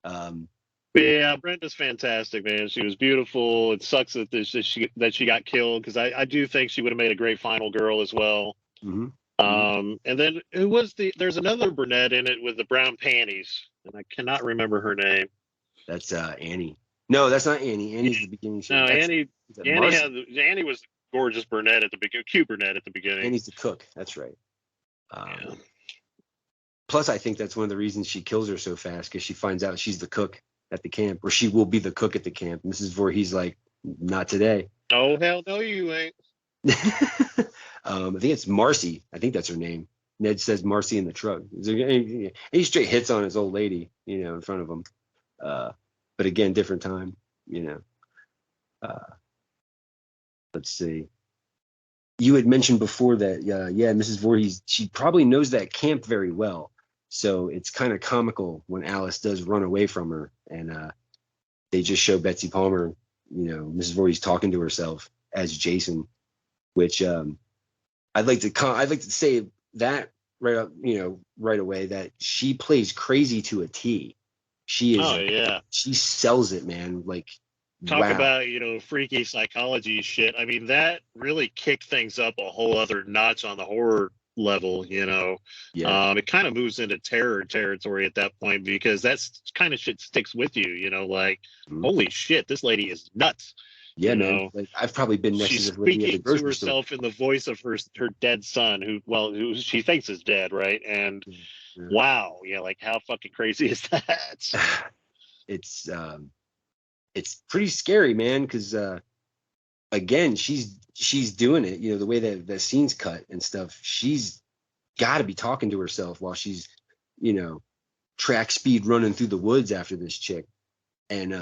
um. But yeah, Brenda's fantastic, man. She was beautiful. It sucks that she got killed because I do think she would have made a great final girl as well. Mhm, mhm. And then there's another brunette in it with the brown panties, and I cannot remember her name. That's Annie. No, that's not Annie. Annie's the beginning. No, That's Marcy. Annie was a gorgeous brunette at the beginning, cute brunette at the beginning. Annie's the cook. That's right. Yeah. Plus, I think that's one of the reasons she kills her so fast because she finds out she's the cook at the camp, or she will be the cook at the camp. Mrs. Voorhees like, not today. Oh hell no, you ain't. I think it's Marcy. I think that's her name. Ned says Marcy in the truck. He straight hits on his old lady, in front of him. But again, different time, let's see. You had mentioned before that, Mrs. Voorhees, she probably knows that camp very well. So it's kind of comical when Alice does run away from her, and they just show Betsy Palmer, Mrs. Voorhees talking to herself as Jason, which I'd like to say that right up, right away, that she plays crazy to a T. She is. Oh yeah. She sells it, man. Like, talk wow. about freaky psychology shit. I mean, that really kicked things up a whole other notch on the horror level. Yeah. It kind of moves into terror territory at that point because that's kind of shit sticks with you. Like, holy shit, this lady is nuts. Yeah, man. Like, I've probably been next she's to this lady at the speaking to grocery store. herself in the voice of her dead son, who she thinks is dead, right? And wow, yeah, like how fucking crazy is that? It's pretty scary, man, because again, she's doing it, the way that the scene's cut and stuff. She's got to be talking to herself while she's, track speed running through the woods after this chick, and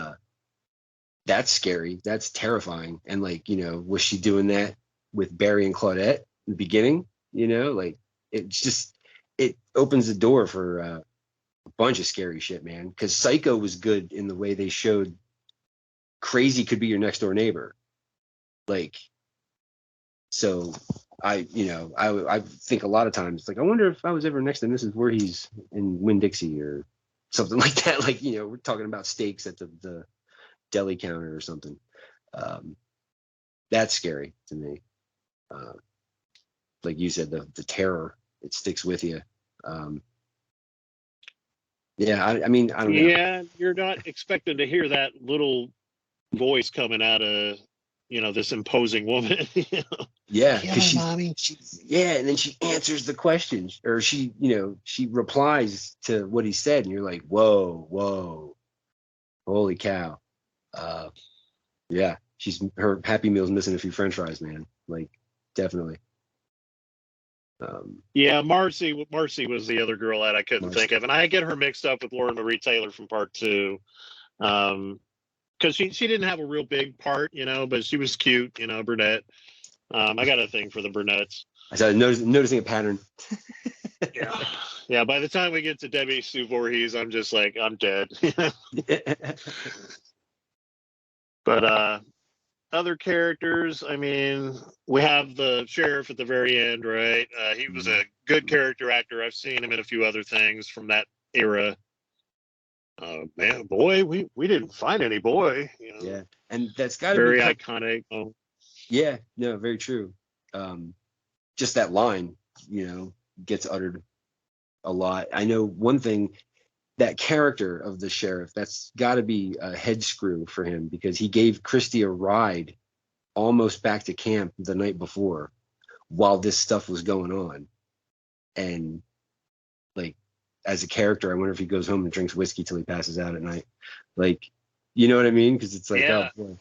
that's scary. That's terrifying. And like, was she doing that with Barry and Claudette in the beginning? Like, it opens the door for a bunch of scary shit, man. Because Psycho was good in the way they showed crazy could be your next door neighbor. Like, so I think a lot of times, like, I wonder if I was ever next to Mrs. Voorhees in Winn-Dixie or something like that. Like, we're talking about steaks at the deli counter or something. That's scary to me. Like you said, the terror, it sticks with you. Yeah, I mean, I don't know. Yeah, you're not expecting to hear that little voice coming out of this imposing woman. Yeah, because she's and then she answers the questions, or she replies to what he said, and you're like, whoa, holy cow. Yeah, her Happy Meal's missing a few French fries, man. Like, definitely. Yeah, Marcy was the other girl that I couldn't think of, and I get her mixed up with Lauren Marie Taylor from Part 2, because she didn't have a real big part, but she was cute, brunette. I got a thing for the brunettes. I started noticing a pattern. Yeah. By the time we get to Debbie Sue Voorhees, I'm just like, I'm dead. But other characters, I mean, we have the sheriff at the very end, right? He was a good character actor. I've seen him in a few other things from that era. Man, boy, we didn't find any boy. You know? Yeah, and that's got to be very iconic. Yeah, no, very true. Just that line, gets uttered a lot. I know one thing, that character of the sheriff, that's got to be a head screw for him, because he gave Christy a ride almost back to camp the night before while this stuff was going on. And like, as a character, I wonder if he goes home and drinks whiskey till he passes out at night. Like, you know what I mean? Because it's like, yeah. oh boy.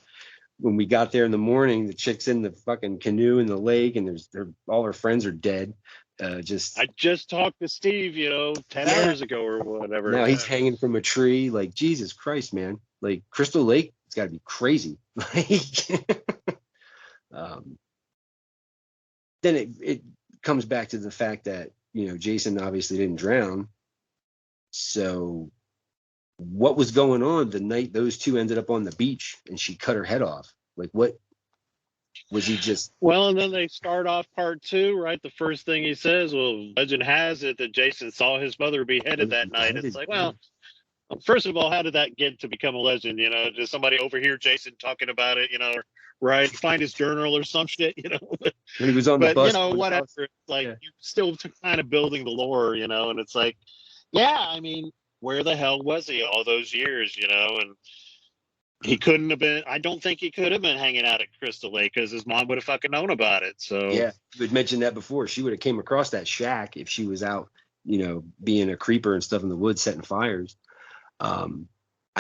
When we got there in the morning, the chick's in the fucking canoe in the lake, and all her friends are dead. I just talked to Steve, 10 hours ago or whatever. Now he's hanging from a tree. Like, Jesus Christ, man. Like, Crystal Lake, it's got to be crazy. Then it comes back to the fact that, Jason obviously didn't drown. So what was going on the night those two ended up on the beach and she cut her head off? Like, what was he just? Well, and then they start off part 2, right? The first thing he says, well, legend has it that Jason saw his mother beheaded that night. It's like, well, first of all, how did that get to become a legend? Did somebody overhear Jason talking about it, right? Find his journal or some shit, When he was on the bus. Whatever. It's like, you're still kind of building the lore, and it's like, yeah, I mean, where the hell was he all those years, and he couldn't have been, I don't think he could have been hanging out at Crystal Lake because his mom would have fucking known about it. So yeah, you had mentioned that before. She would have came across that shack if she was out, being a creeper and stuff in the woods, setting fires. I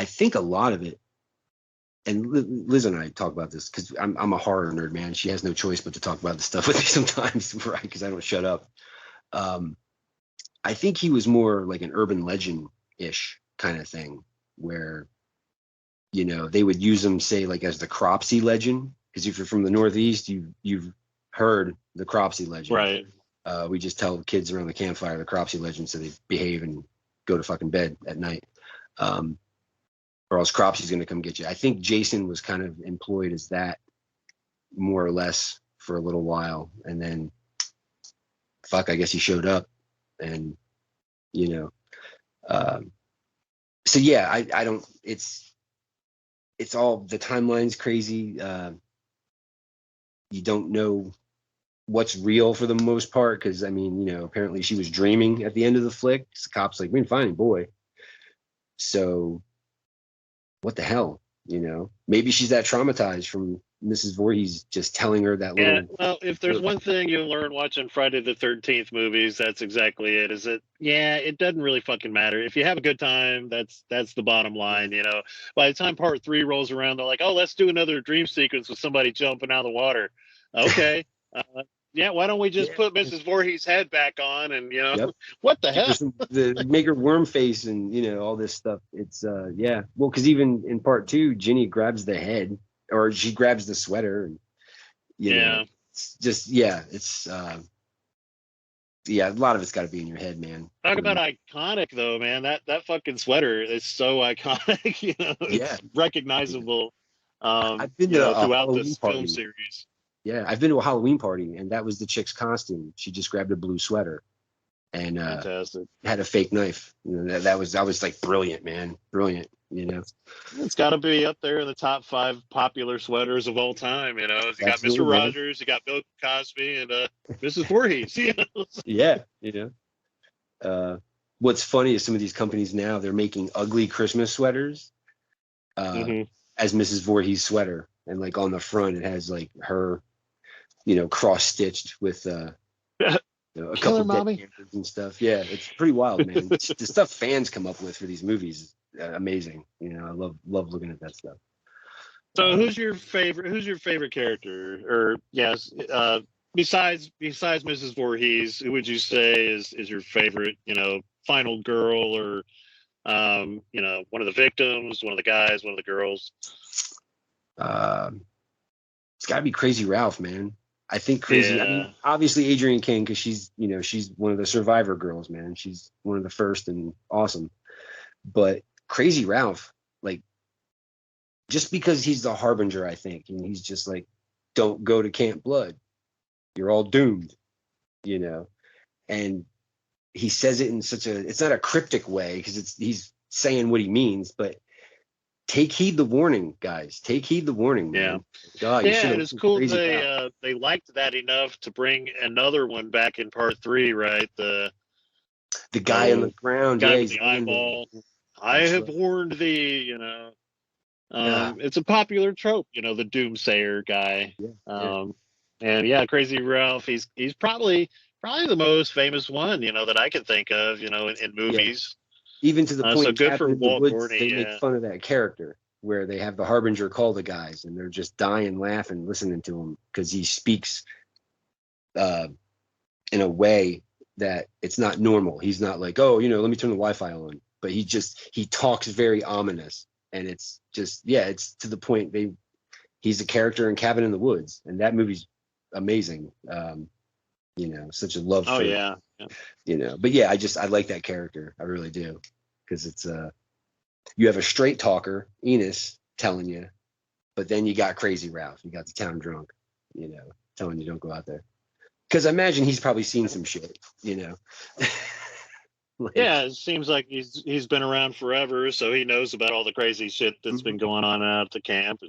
think a lot of it, and Liz and I talk about this because I'm a horror nerd, man. She has no choice but to talk about this stuff with me sometimes, right? Because I don't shut up. I think he was more like an urban legend-ish kind of thing, where they would use him, say, like, as the Cropsey legend, because if you're from the Northeast, you've heard the Cropsey legend, right? We just tell kids around the campfire the Cropsey legend so they behave and go to fucking bed at night, or else Cropsey's going to come get you. I think Jason was kind of employed as that, more or less, for a little while, and then I guess he showed up, and so yeah, I don't, it's all, the timeline's crazy. You don't know what's real for the most part, because I mean, apparently she was dreaming at the end of the flick. The cops like, we didn't find any boy. So what the hell, Maybe she's that traumatized from Mrs. Voorhees just telling her that little. Yeah, well, if there's one thing you learn watching Friday the 13th movies, that's exactly it. Is that, it doesn't really fucking matter. If you have a good time, that's the bottom line, By the time part 3 rolls around, they're like, oh, let's do another dream sequence with somebody jumping out of the water. Okay. Why don't we just put Mrs. Voorhees' head back on and, what the hell? Make her worm face and, all this stuff. It's, well, because even in part 2, Ginny grabs the head, or she grabs the sweater, and, it's just, it's, a lot of it's got to be in your head, man. Talk about iconic, though, man. That fucking sweater is so iconic, it's recognizable, I've been to throughout this film series. Yeah, I've been to a Halloween party, and that was the chick's costume. She just grabbed a blue sweater and fantastic. Had a fake knife. That was like brilliant, man. Brilliant, It's got to be up there in the top 5 popular sweaters of all time, You got Absolutely, Mr. Rogers, you got Bill Cosby, and Mrs. Voorhees, Yeah, what's funny is some of these companies now, they're making ugly Christmas sweaters as Mrs. Voorhees' sweater. And like on the front, it has like her, cross stitched with a couple of dead and stuff. Yeah, it's pretty wild, man. The stuff fans come up with for these movies is amazing. I love looking at that stuff. So who's your favorite character? Or besides Mrs. Voorhees, who would you say is your favorite, final girl, or one of the victims, one of the guys, one of the girls? It's got to be Crazy Ralph, man. I think Crazy. I mean, obviously Adrienne King, because she's one of the Survivor girls, man. She's one of the first and awesome. But Crazy Ralph, like, just because he's the harbinger, I think, and he's just like, don't go to Camp Blood, you're all doomed, and he says it in it's not a cryptic way because he's saying what he means, but take heed the warning, guys. Take heed the warning, man. God, and it's cool they liked that enough to bring another one back in part 3, right? The guy on the ground, guy with the eyeball. I have warned thee, It's a popular trope, the doomsayer guy. And Crazy Ralph, he's probably the most famous one, that I can think of, in movies. Even to the point, so good for Walt Woods, Gorney. They make fun of that character where they have the harbinger call the guys, and they're just dying laughing listening to him because he speaks in a way that it's not normal. He's not like, oh, let me turn the Wi-Fi on, but he talks very ominous, and it's just it's to the point. He's a character in Cabin in the Woods, and that movie's amazing. Such a love. Oh, but I like that character. I really do. Because it's you have a straight talker, Enos, telling you, but then you got Crazy Ralph. You got the town drunk, telling you don't go out there. Because I imagine he's probably seen some shit, it seems like he's been around forever, so he knows about all the crazy shit that's been going on out at the camp.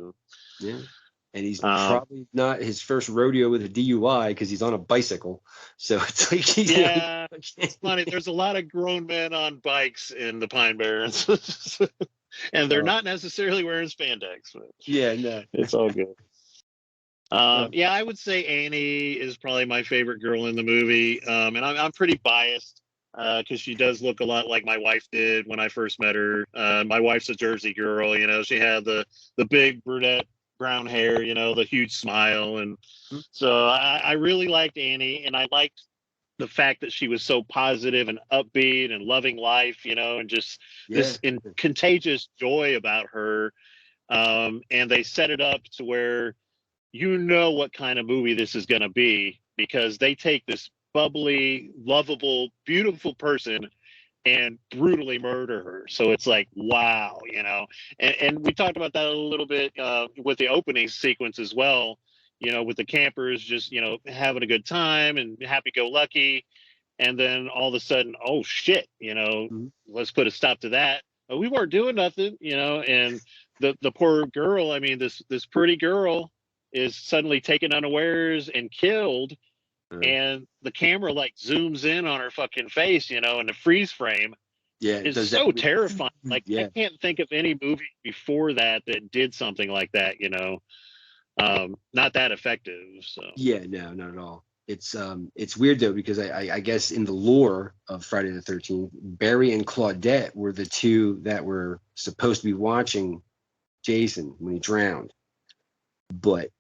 And he's probably not his first rodeo with a DUI because he's on a bicycle. So it's like it's funny. There's a lot of grown men on bikes in the Pine Barrens, and they're not necessarily wearing spandex. But it's all good. I would say Annie is probably my favorite girl in the movie, and I'm pretty biased because she does look a lot like my wife did when I first met her. My wife's a Jersey girl. She had the big brunette brown hair, the huge smile. And so I really liked Annie, and I liked the fact that she was so positive and upbeat and loving life, and just this contagious joy about her. And they set it up to where what kind of movie this is going to be, because they take this bubbly, lovable, beautiful person and brutally murder her. So it's like, wow, and we talked about that a little bit with the opening sequence as well, with the campers just, having a good time and happy-go-lucky. And then all of a sudden, oh shit, let's put a stop to that. But we weren't doing nothing, and the poor girl, I mean, this pretty girl is suddenly taken unawares and killed. And the camera like zooms in on her fucking face, in the freeze frame. It's so terrifying. Like I can't think of any movie before that did something like that, not that effective. So no, not at all. It's weird though, because I guess in the lore of Friday the 13th, Barry and Claudette were the two that were supposed to be watching Jason when he drowned, but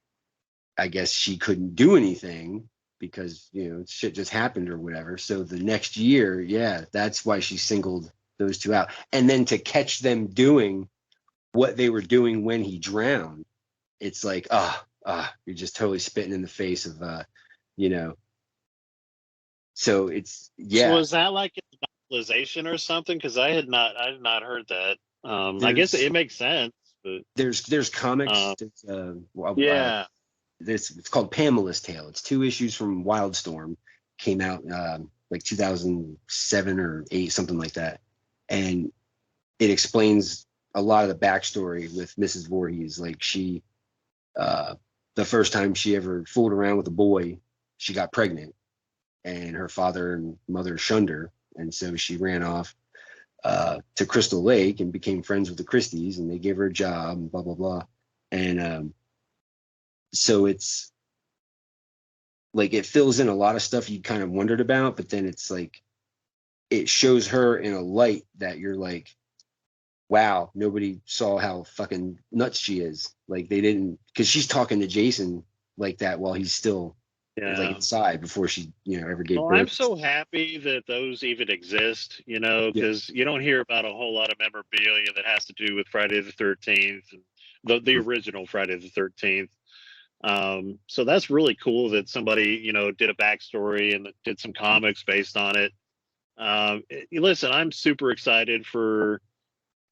I guess she couldn't do anything because shit just happened or whatever. So the next year, that's why she singled those two out. And then to catch them doing what they were doing when he drowned, it's like you're just totally spitting in the face of So it's So was that like a novelization or something? Because I had not heard that. I guess it makes sense. But there's comics. It's called Pamela's Tale. It's 2 issues from Wildstorm, came out like 2007 or 8, something like that, and it explains a lot of the backstory with Mrs. Voorhees. Like she, the first time she ever fooled around with a boy, she got pregnant, and her father and mother shunned her, and so she ran off to Crystal Lake and became friends with the Christies, and they gave her a job and blah blah blah, and so it's like it fills in a lot of stuff you kind of wondered about, but then it's like it shows her in a light that you're like, wow, nobody saw how fucking nuts she is. Like they didn't, because she's talking to Jason like that while he's still like inside before she ever gave birth. I'm so happy that those even exist, because you don't hear about a whole lot of memorabilia that has to do with Friday the 13th and the original Friday the 13th. So that's really cool that somebody, did a backstory and did some comics based on it. Listen, I'm super excited for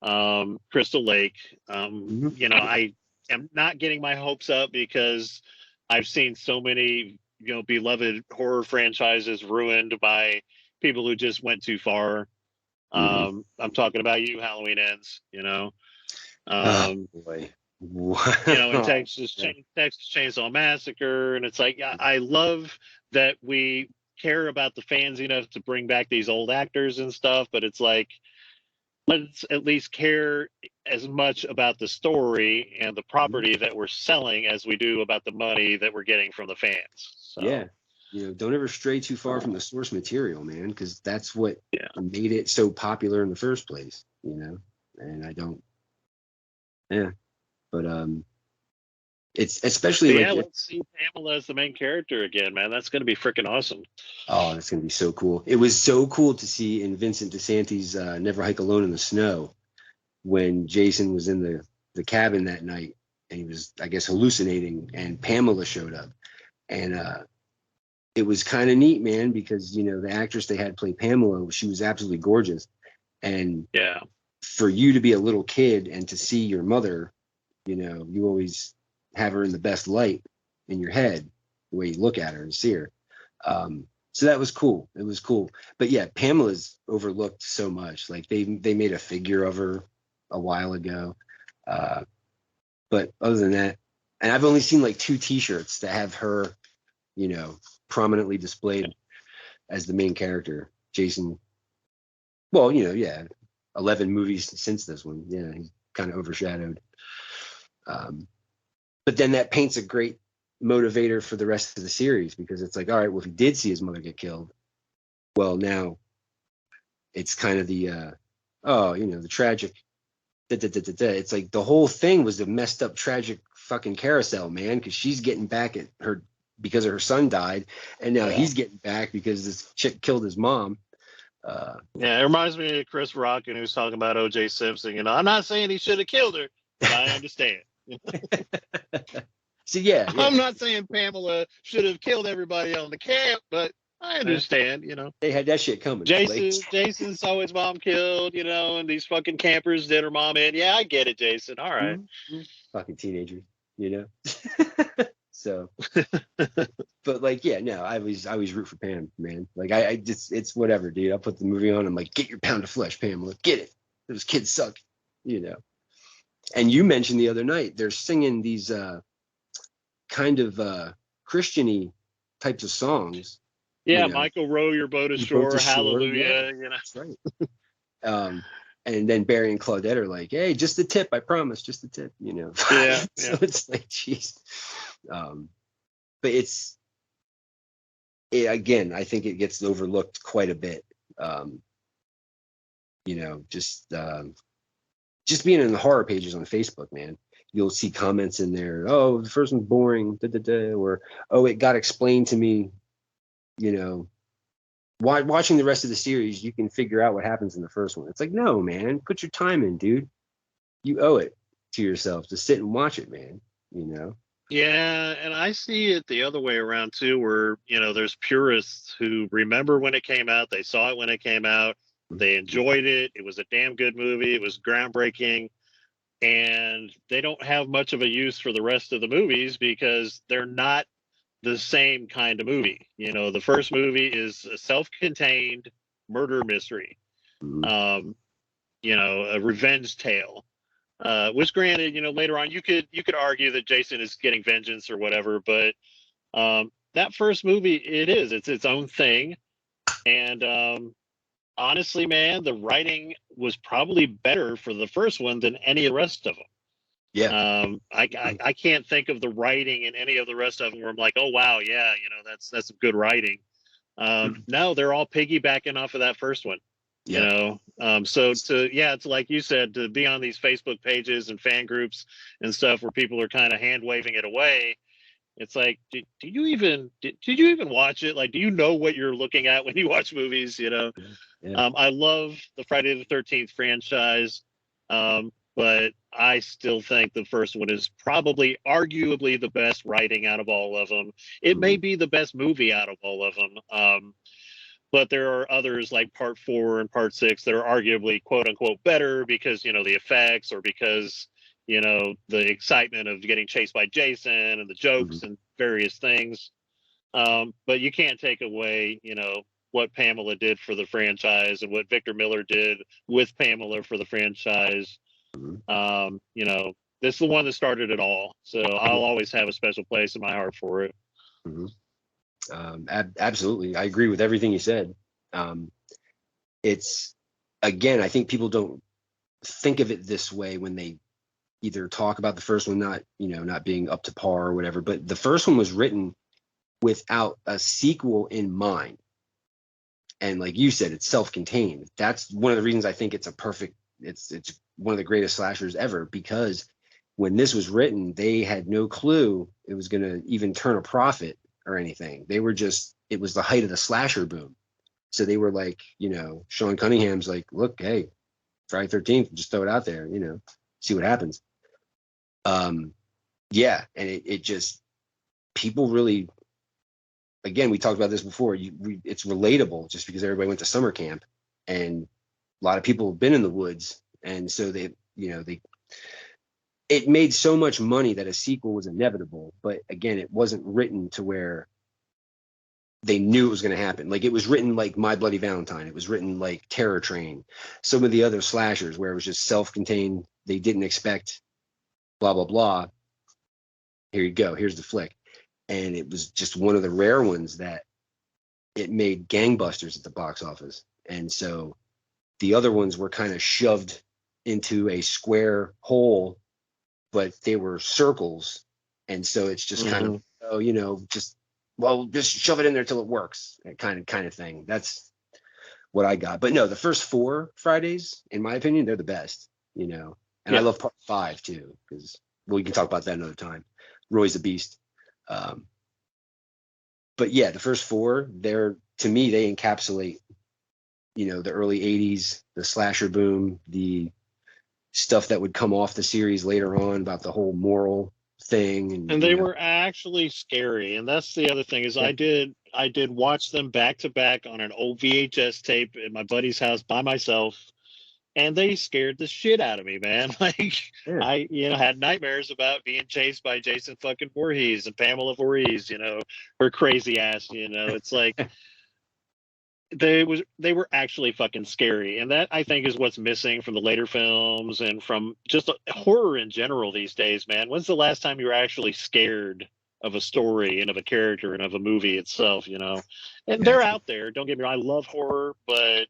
Crystal Lake. I am not getting my hopes up because I've seen so many, beloved horror franchises ruined by people who just went too far. I'm talking about you, Halloween Ends, Oh, boy. in Texas Chainsaw Massacre, and it's like I love that we care about the fans enough to bring back these old actors and stuff, but it's like let's at least care as much about the story and the property that we're selling as we do about the money that we're getting from the fans. So. Yeah, don't ever stray too far from the source material, man, because that's what made it so popular in the first place. And I don't. Yeah, but it's especially let's see Pamela as the main character again, man. That's going to be freaking awesome. Oh, that's going to be so cool. It was so cool to see in Vincent DeSantis' Never Hike Alone in the Snow when Jason was in the cabin that night and he was, I guess, hallucinating, and Pamela showed up. And it was kind of neat, man, because, the actress they had play Pamela, she was absolutely gorgeous. And for you to be a little kid and to see your mother, you always have her in the best light in your head, the way you look at her and see her. So that was cool. It was cool. But yeah, Pamela's overlooked so much. Like they made a figure of her a while ago. But other than that, and I've only seen like 2 T-shirts that have her, prominently displayed as the main character, Jason. Well, 11 movies since this one. Yeah, he's kind of overshadowed. But then that paints a great motivator for the rest of the series, because it's like, all right, well, if he did see his mother get killed, well, now it's kind of the the tragic it's like the whole thing was a messed up tragic fucking carousel, man, because she's getting back at her because her son died, and now he's getting back because this chick killed his mom. It reminds me of Chris Rock, and he was talking about O.J. Simpson. I'm not saying he should have killed her, but I understand. So yeah, I'm not saying Pamela should have killed everybody on the camp, but I understand, They had that shit coming. Jason saw his mom killed, and these fucking campers did her mom in. Yeah, I get it, Jason. All right. Fucking teenagers, So, but like, no, I always root for Pam, man. Like I just, it's whatever, dude. I'll put the movie on. I'm like, get your pound of flesh, Pamela. Get it. Those kids suck, And you mentioned the other night, they're singing these kind of Christian-y types of songs. Yeah, Michael, row your boat ashore, hallelujah. That's right. And then Barry and Claudette are like, hey, just a tip, I promise, just a tip, Yeah. So it's like, jeez. But again, I think it gets overlooked quite a bit. Just being in the horror pages on Facebook, man, you'll see comments in there. Oh, the first one's boring, or oh, it got explained to me. Watching the rest of the series, you can figure out what happens in the first one. It's like, no, man, put your time in, dude. You owe it to yourself to sit and watch it, man. Yeah, and I see it the other way around too, where there's purists who remember when it came out, they saw it when it came out, they enjoyed it, it was a damn good movie, it was groundbreaking, and they don't have much of a use for the rest of the movies because they're not the same kind of movie. The first movie is a self-contained murder mystery, a revenge tale. Which, granted, later on you could argue that Jason is getting vengeance or whatever, but that first movie, it's its own thing, and honestly, man, the writing was probably better for the first one than any of the rest of them. Yeah. I can't think of the writing in any of the rest of them where I'm like, oh wow, yeah, that's some good writing. No, they're all piggybacking off of that first one. So it's like you said, to be on these Facebook pages and fan groups and stuff where people are kind of hand waving it away. It's like, did you even watch it? Like, do you know what you're looking at when you watch movies? I love the Friday the 13th franchise. but I still think the first one is probably arguably the best writing out of all of them. It may be the best movie out of all of them. But there are others like part 4 and part 6 that are arguably quote unquote better because, you know, the effects or because, you know, the excitement of getting chased by Jason and the jokes and various things. But you can't take away, you know, what Pamela did for the franchise and what Victor Miller did with Pamela for the franchise. You know, this is the one that started it all. So I'll always have a special place in my heart for it. Absolutely. I agree with everything you said. It's, again, I think people don't think of it this way when they either talk about the first one not being up to par or whatever, but the first one was written without a sequel in mind. And like you said, it's self-contained. That's one of the reasons I think it's one of the greatest slashers ever, because when this was written, they had no clue it was going to even turn a profit or anything. They were it was the height of the slasher boom. So they were like, you know, Sean Cunningham's like, look, hey, Friday 13th, just throw it out there, you know, see what happens. Yeah. And it just, people really, again, we talked about this before. It's relatable just because everybody went to summer camp, and a lot of people have been in the woods, and so it made so much money that a sequel was inevitable. But again, it wasn't written to where they knew it was going to happen. Like, it was written like My Bloody Valentine. It was written like Terror Train. Some of the other slashers where it was just self-contained. They didn't expect blah blah blah. Here you go. Here's the flick. And it was just one of the rare ones that it made gangbusters at the box office. And so the other ones were kind of shoved into a square hole, but they were circles. And so it's just kind of, oh, you know, just shove it in there till it works, kind of thing. That's what I got. But no, the first 4 Fridays, in my opinion, they're the best, you know. And I love part 5 too, because, well, we can talk about that another time. Roy's the Beast. But yeah, the first 4, to me, they encapsulate, you know, the early 80s, the slasher boom, the stuff that would come off the series later on about the whole moral thing. And they were actually scary. And that's the other thing is I did watch them back to back on an old VHS tape at my buddy's house by myself. And they scared the shit out of me, man. Like, I, you know, had nightmares about being chased by Jason fucking Voorhees and Pamela Voorhees, you know, her crazy ass, you know. It's like they were actually fucking scary. And that, I think, is what's missing from the later films and from just horror in general these days, man. When's the last time you were actually scared of a story and of a character and of a movie itself, you know? And they're out there. Don't get me wrong, I love horror, but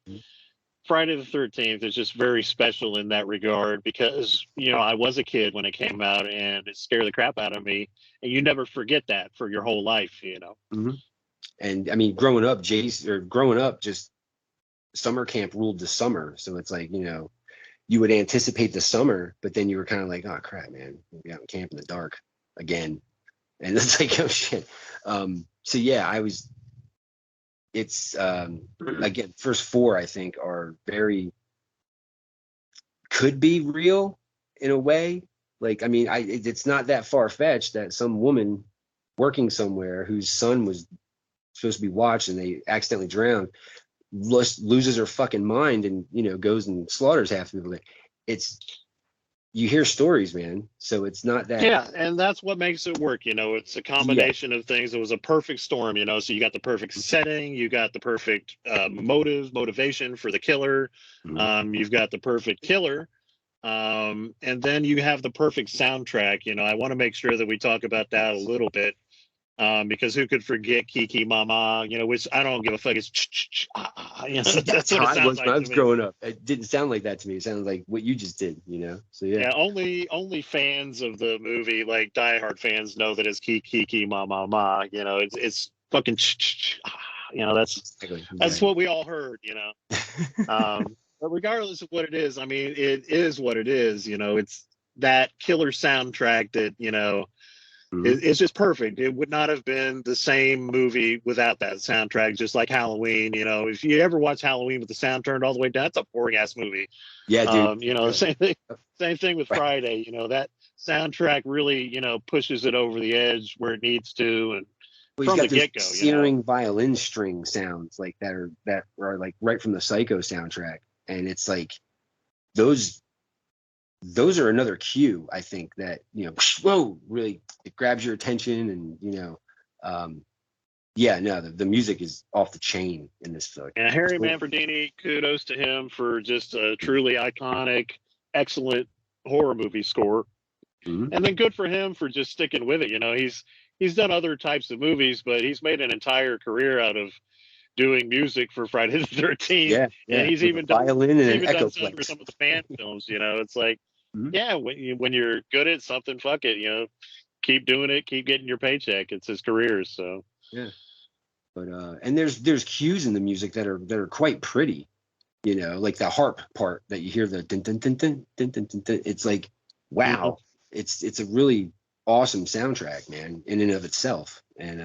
Friday the 13th is just very special in that regard because, you know, I was a kid when it came out and it scared the crap out of me. And you never forget that for your whole life, you know. And I mean, growing up, just summer camp ruled the summer. So it's like, you know, you would anticipate the summer, but then you were kind of like, oh crap, man, we'll be out in camp in the dark again. And it's like, oh shit. So yeah, it's again, first 4 I think are could be real in a way. Like, I mean, it's not that far fetched that some woman working somewhere whose son was supposed to be watched and they accidentally drowned loses her fucking mind and, you know, goes and slaughters half the people. You hear stories, man. So it's not that. Yeah, and that's what makes it work. You know, it's a combination of things. It was a perfect storm, you know. So you got the perfect setting, you got the perfect motivation for the killer. You've got the perfect killer. And then you have the perfect soundtrack. You know, I want to make sure that we talk about that a little bit. Because who could forget Kiki Mama, you know, which I don't give a fuck. It's you know, that's what it sounds like. When I was growing up, it didn't sound like that to me. It sounded like what you just did, you know. So yeah, only fans of the movie, like diehard fans, know that it's Kiki Mama. You know, it's fucking you know, that's what we all heard, you know. But regardless of what it is, I mean, it is what it is. You know, it's that killer soundtrack that, you know, It's just perfect. It would not have been the same movie without that soundtrack. Just like Halloween, if you ever watch Halloween with the sound turned all the way down, it's a boring ass movie. Yeah, dude. Same thing with Friday. That soundtrack really, pushes it over the edge where it needs to, and from the get go, searing violin string sounds like that are like right from the Psycho soundtrack, and it's like those are another cue, I think, that whoa, really it grabs your attention, and the music is off the chain in this film. And Harry Manfredini, kudos to him for just a truly iconic, excellent horror movie score. And then good for him for just sticking with it. He's done other types of movies, but he's made an entire career out of doing music for Friday the 13th. Yeah, and he's even done violin and an echo for some of the fan films. It's like, when you're good at something, fuck it. Keep doing it, keep getting your paycheck. It's his career, so yeah. But and there's cues in the music that are quite pretty, like the harp part that you hear, the dun dun dun dun dun dun dun dun. It's like, wow, it's a really awesome soundtrack, man, in and of itself. And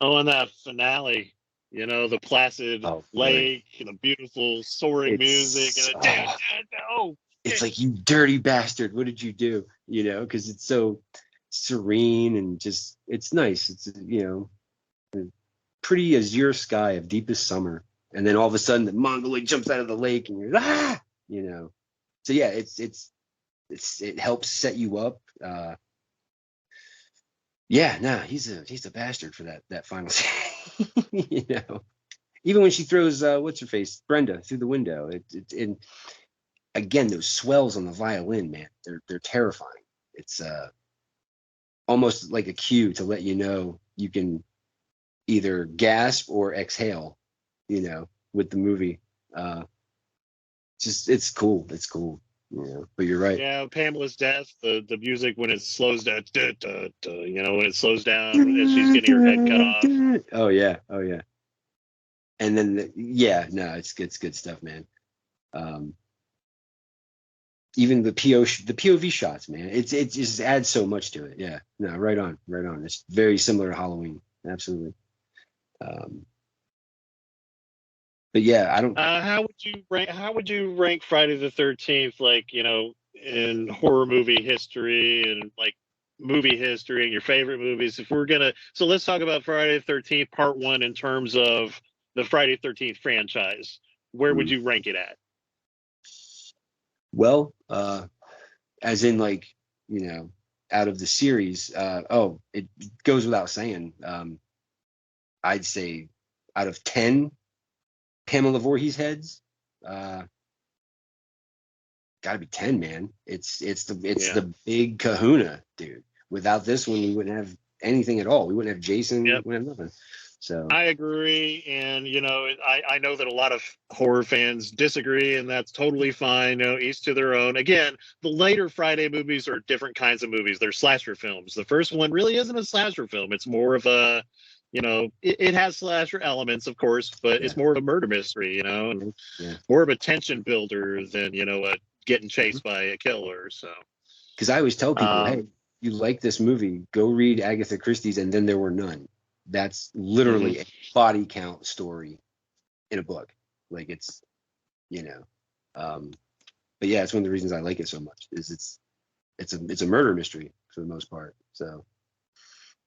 and that finale, the placid lake, and the beautiful soaring music, and it's like, you dirty bastard, what did you do? Because it's so serene and just, it's nice. It's pretty azure sky of deepest summer, and then all of a sudden the Mongoloid jumps out of the lake, and you're so yeah, it helps set you up. He's a bastard for that final scene. Even when she throws what's her face, Brenda, through the window, and again, those swells on the violin, man, they're terrifying. It's almost like a cue to let you know you can either gasp or exhale, with the movie. It's cool. It's cool. But you're right. Yeah, Pamela's death, the music when it slows down, when it slows down as she's getting her head cut off. Oh yeah. And then it's good stuff, man. Even the POV shots, man. It just adds so much to it. Yeah. No, right on. It's very similar to Halloween. Absolutely. But yeah, I don't. How would you rank Friday the 13th, like, in horror movie history and like movie history and your favorite movies? So let's talk about Friday the 13th Part 1 in terms of the Friday the 13th franchise. Where would you rank it at? Well, as in, like, out of the series, it goes without saying. I'd say out of 10 Pamela Voorhees heads, gotta be 10, man. It's the big kahuna, dude. Without this one, we wouldn't have anything at all. We wouldn't have Jason. We wouldn't have nothing. So I agree, and I know that a lot of horror fans disagree, and that's totally fine. Each to their own. Again, the later Friday movies are different kinds of movies. They're slasher films. The first one really isn't a slasher film. It's more of a it has slasher elements, of course, but it's more of a murder mystery, more of a tension builder than, getting chased by a killer. So, because I always tell people, hey, you like this movie, go read Agatha Christie's And Then There Were None. That's literally a body count story in a book. Like, it's, but yeah, it's one of the reasons I like it so much is it's a murder mystery for the most part. So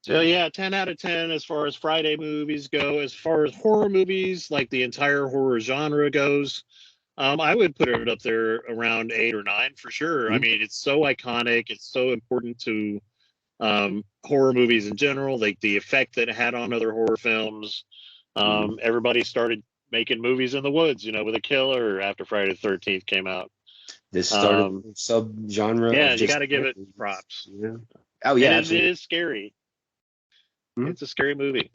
yeah, 10 out of 10 as far as Friday movies go. As far as horror movies, like the entire horror genre goes, I would put it up there around 8 or 9 for sure. I mean, it's so iconic. It's so important to horror movies in general, like the effect that it had on other horror films. Everybody started making movies in the woods, with a killer after Friday the 13th came out. This started sub-genre. Yeah, you got to give it props. Oh, yeah, and it is scary. It's a scary movie.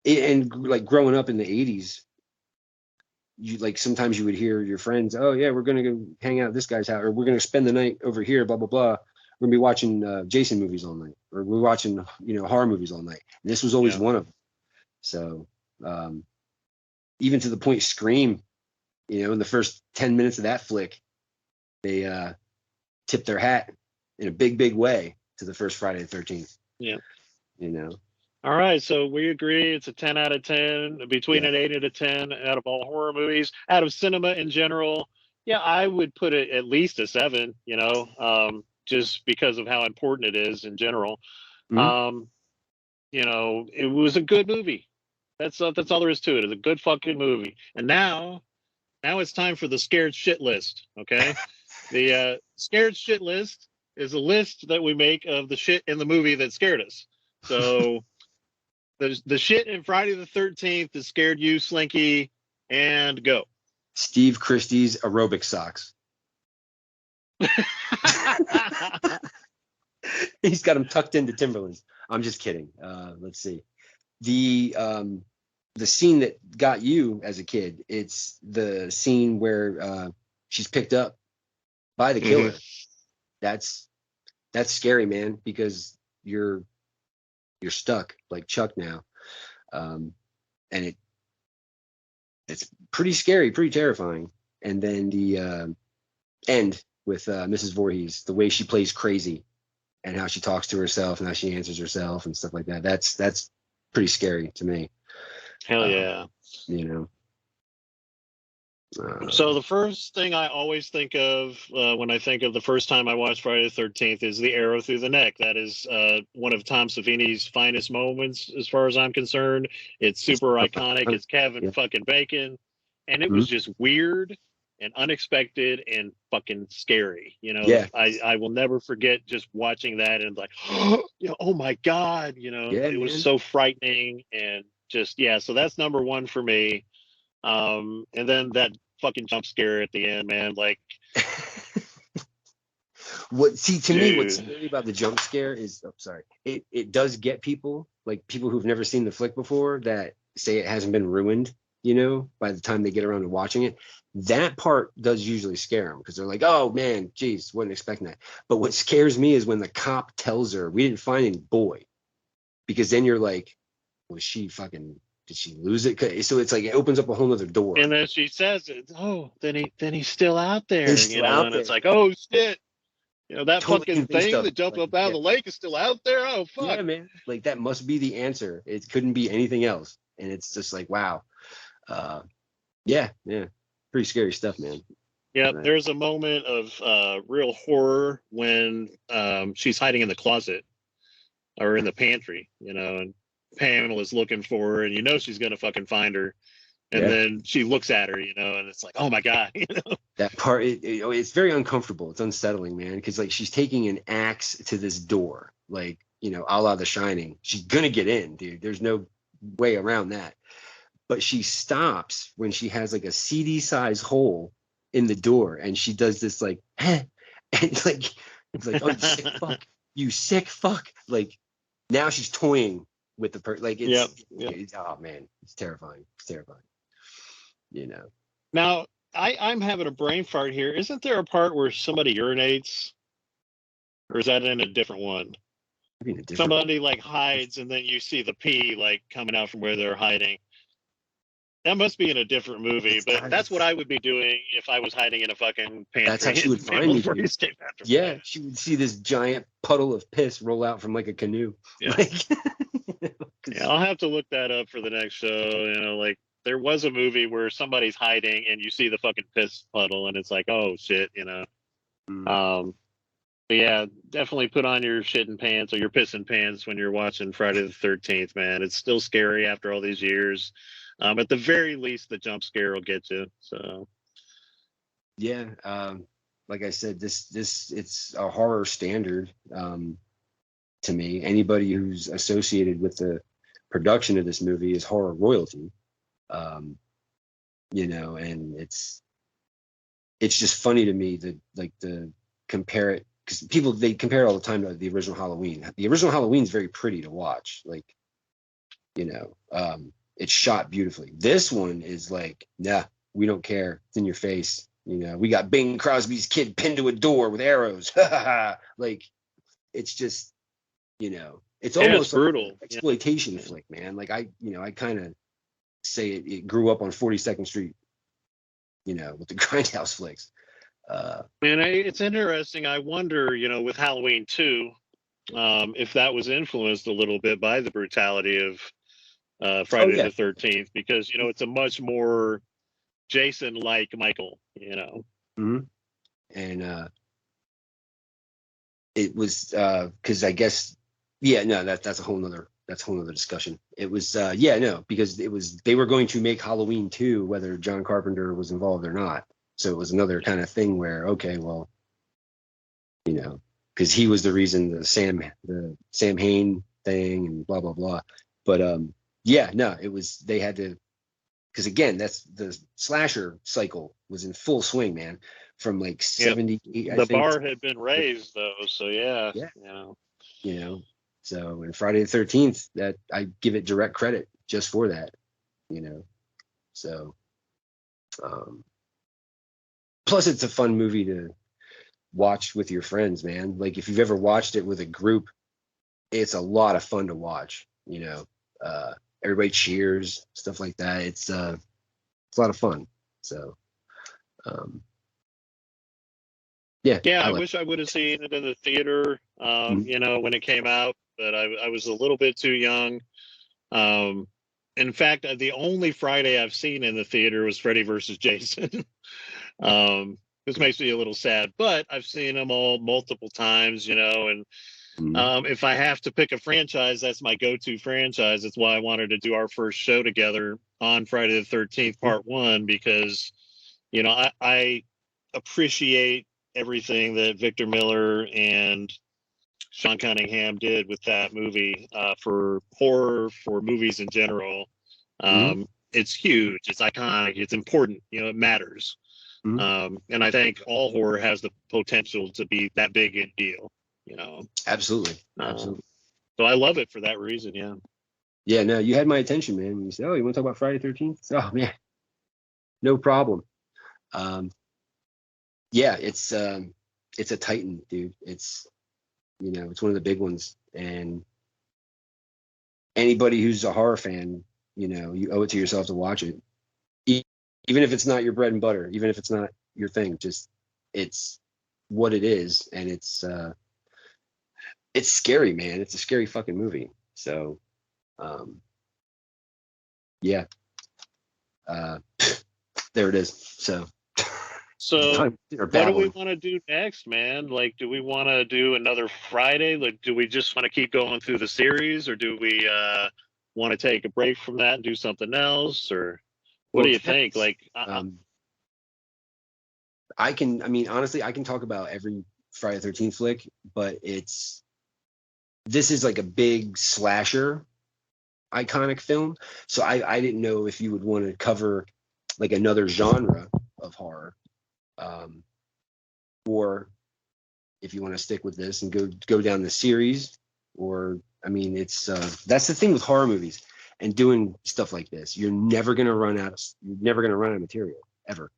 And like growing up in the 80s, you like sometimes you would hear your friends, oh yeah, we're gonna go hang out at this guy's house, or we're gonna spend the night over here, blah blah blah. We're gonna be watching Jason movies all night, or we're watching horror movies all night. And this was always one of them. So even to the point, Scream, in the first 10 minutes of that flick, they tipped their hat in a big way to the first Friday the 13th. Yeah. You know. All right, so we agree it's a 10 out of 10, between an 8 and a 10 out of all horror movies, out of cinema in general. Yeah, I would put it at least a 7, just because of how important it is in general. Mm-hmm. It was a good movie. That's all there is to it. It's a good fucking movie. And now it's time for the scared shit list, okay? The scared shit list is a list that we make of the shit in the movie that scared us. So the shit in Friday the 13th that scared you, Slinky, and go. Steve Christie's aerobic socks. He's got them tucked into Timberlands. I'm just kidding. Let's see. The scene that got you as a kid, it's the scene where she's picked up by the killer. That's scary, man, because you're stuck like Chuck now. And it's pretty scary, pretty terrifying. And then the end with Mrs. Voorhees, the way she plays crazy and how she talks to herself and how she answers herself and stuff like that. That's pretty scary to me. Hell yeah. So the first thing I always think of when I think of the first time I watched Friday the 13th is the arrow through the neck. That is one of Tom Savini's finest moments, as far as I'm concerned. It's super iconic. It's Kevin fucking Bacon, and it was just weird and unexpected and fucking scary. I will never forget just watching that and like, oh my God, it was so frightening and just so that's number one for me. And then that fucking jump scare at the end, man, like what's scary about the jump scare is it does get people, like people who've never seen the flick before, that say it hasn't been ruined, by the time they get around to watching it. That part does usually scare them because they're like, oh man, geez, wasn't expecting that. But what scares me is when the cop tells her we didn't find any boy, because then you're like, was she fucking, did she lose it? So it's like it opens up a whole nother door. And then she says it. Oh, then he's still out there. And it's like, oh shit. That totally fucking thing that jumped up out of the lake is still out there. Oh fuck. Yeah, man. Like that must be the answer. It couldn't be anything else. And it's just like, wow. Yeah. Pretty scary stuff, man. Yeah, there's a moment of real horror when she's hiding in the closet or in the pantry, and Pamela's looking for her, and she's gonna fucking find her, and then she looks at her, and it's like, oh my God, that part. It's very uncomfortable. It's unsettling, man, because like she's taking an axe to this door, like a la The Shining. She's gonna get in, dude. There's no way around that. But she stops when she has like a CD size hole in the door, and she does this like, and it's like, oh, you sick fuck. Like now she's toying with the person. Like it's oh man, it's terrifying. Now I'm having a brain fart here. Isn't there a part where somebody urinates, or is that in a different one? Somebody like hides, and then you see the pee like coming out from where they're hiding. That must be in a different movie, but that's what I would be doing if I was hiding in a fucking pantry. That's how she would find me. Yeah, she would see this giant puddle of piss roll out from like a canoe. Yeah. I'll have to look that up for the next show. Like there was a movie where somebody's hiding and you see the fucking piss puddle, and it's like, oh shit, But yeah, definitely put on your shitting pants or your pissing pants when you're watching Friday the 13th, man. It's still scary after all these years. At the very least, the jump scare will get you. So, yeah, like I said, this it's a horror standard to me. Anybody who's associated with the production of this movie is horror royalty. And it's just funny to me that like the compare it, because people, they compare it all the time to the original Halloween. The original Halloween is very pretty to watch, like it's shot beautifully. This one is like, nah, we don't care. It's in your face. We got Bing Crosby's kid pinned to a door with arrows. Like, it's just, it's almost brutal. Like exploitation flick, man. Like I kind of say it grew up on 42nd Street, with the Grindhouse flicks. And it's interesting. I wonder, with Halloween 2, if that was influenced a little bit by the brutality of Friday the 13th, because, it's a much more Jason-like Michael. Mm-hmm. And it was because I guess, that's a whole nother discussion. It was because they were going to make Halloween 2 whether John Carpenter was involved or not. So it was another kind of thing where, okay, well, because he was the reason the Sam Hain thing and blah blah blah. But it was, they had to, because again, that's the slasher cycle was in full swing, man, from like 78. The bar had been raised though, so yeah. So in Friday the 13th, that I give it direct credit just for that, So, plus it's a fun movie to watch with your friends, man. Like if you've ever watched it with a group, it's a lot of fun to watch. Everybody cheers, stuff like that. It's a lot of fun. So, I wish I would have seen it in the theater, when it came out, but I was a little bit too young. In fact, the only Friday I've seen in the theater was Freddy versus Jason. This makes me a little sad, but I've seen them all multiple times, and if I have to pick a franchise, that's my go-to franchise. That's why I wanted to do our first show together on Friday the 13th, part 1, because, I appreciate everything that Victor Miller and Sean Cunningham did with that movie for horror, for movies in general. It's huge. It's iconic. It's important. It matters. And I think all horror has the potential to be that big a deal. Absolutely. So I love it for that reason. Yeah. Yeah. No, you had my attention, man. When you said, "Oh, you want to talk about Friday the 13th?" Oh man, no problem. It's a titan, dude. It's it's one of the big ones, and anybody who's a horror fan, you owe it to yourself to watch it, even if it's not your bread and butter, even if it's not your thing. Just it's what it is, and it's scary, man. It's a scary fucking movie. So, there it is. So what do we want to do next, man? Like, do we want to do another Friday? Like, do we just want to keep going through the series, or do we want to take a break from that and do something else, or what do you think? Like, honestly, I can talk about every Friday the 13th flick, but this is like a big slasher iconic film. So I didn't know if you would want to cover like another genre of horror, or if you want to stick with this and go down the series, or it's that's the thing with horror movies and doing stuff like this. You're never gonna run out of material ever.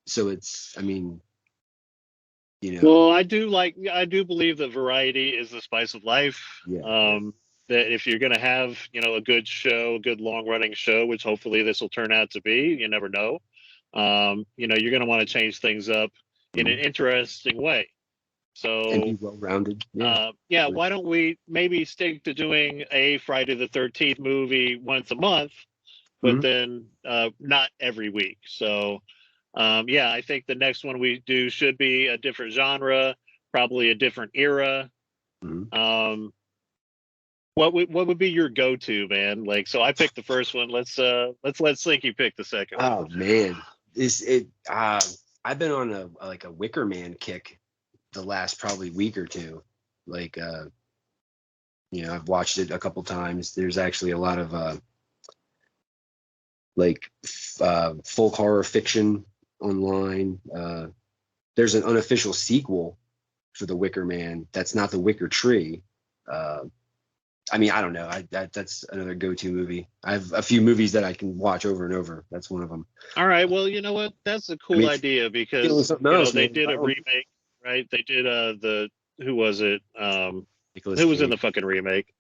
So it's Well, I do believe that variety is the spice of life. That if you're going to have, a good show, a good long running show, which hopefully this will turn out to be, you never know. You're going to want to change things up in an interesting way. So, and be well-rounded. Why don't we maybe stick to doing a Friday the 13th movie once a month, but then not every week. So, I think the next one we do should be a different genre, probably a different era. What would be your go-to, man? Like, so I picked the first one. Let's let Slinky pick the second one. Oh man, I've been on a Wicker Man kick the last probably week or two. Like, I've watched it a couple times. There's actually a lot of folk horror fiction online. There's an unofficial sequel for the Wicker Man that's not the Wicker Tree. I don't know. That's another go-to movie. I have a few movies that I can watch over and over. That's one of them. All right. Well, you know what? That's a cool idea because they did a remake, right? They did who was it? Nicolas who was in the fucking remake?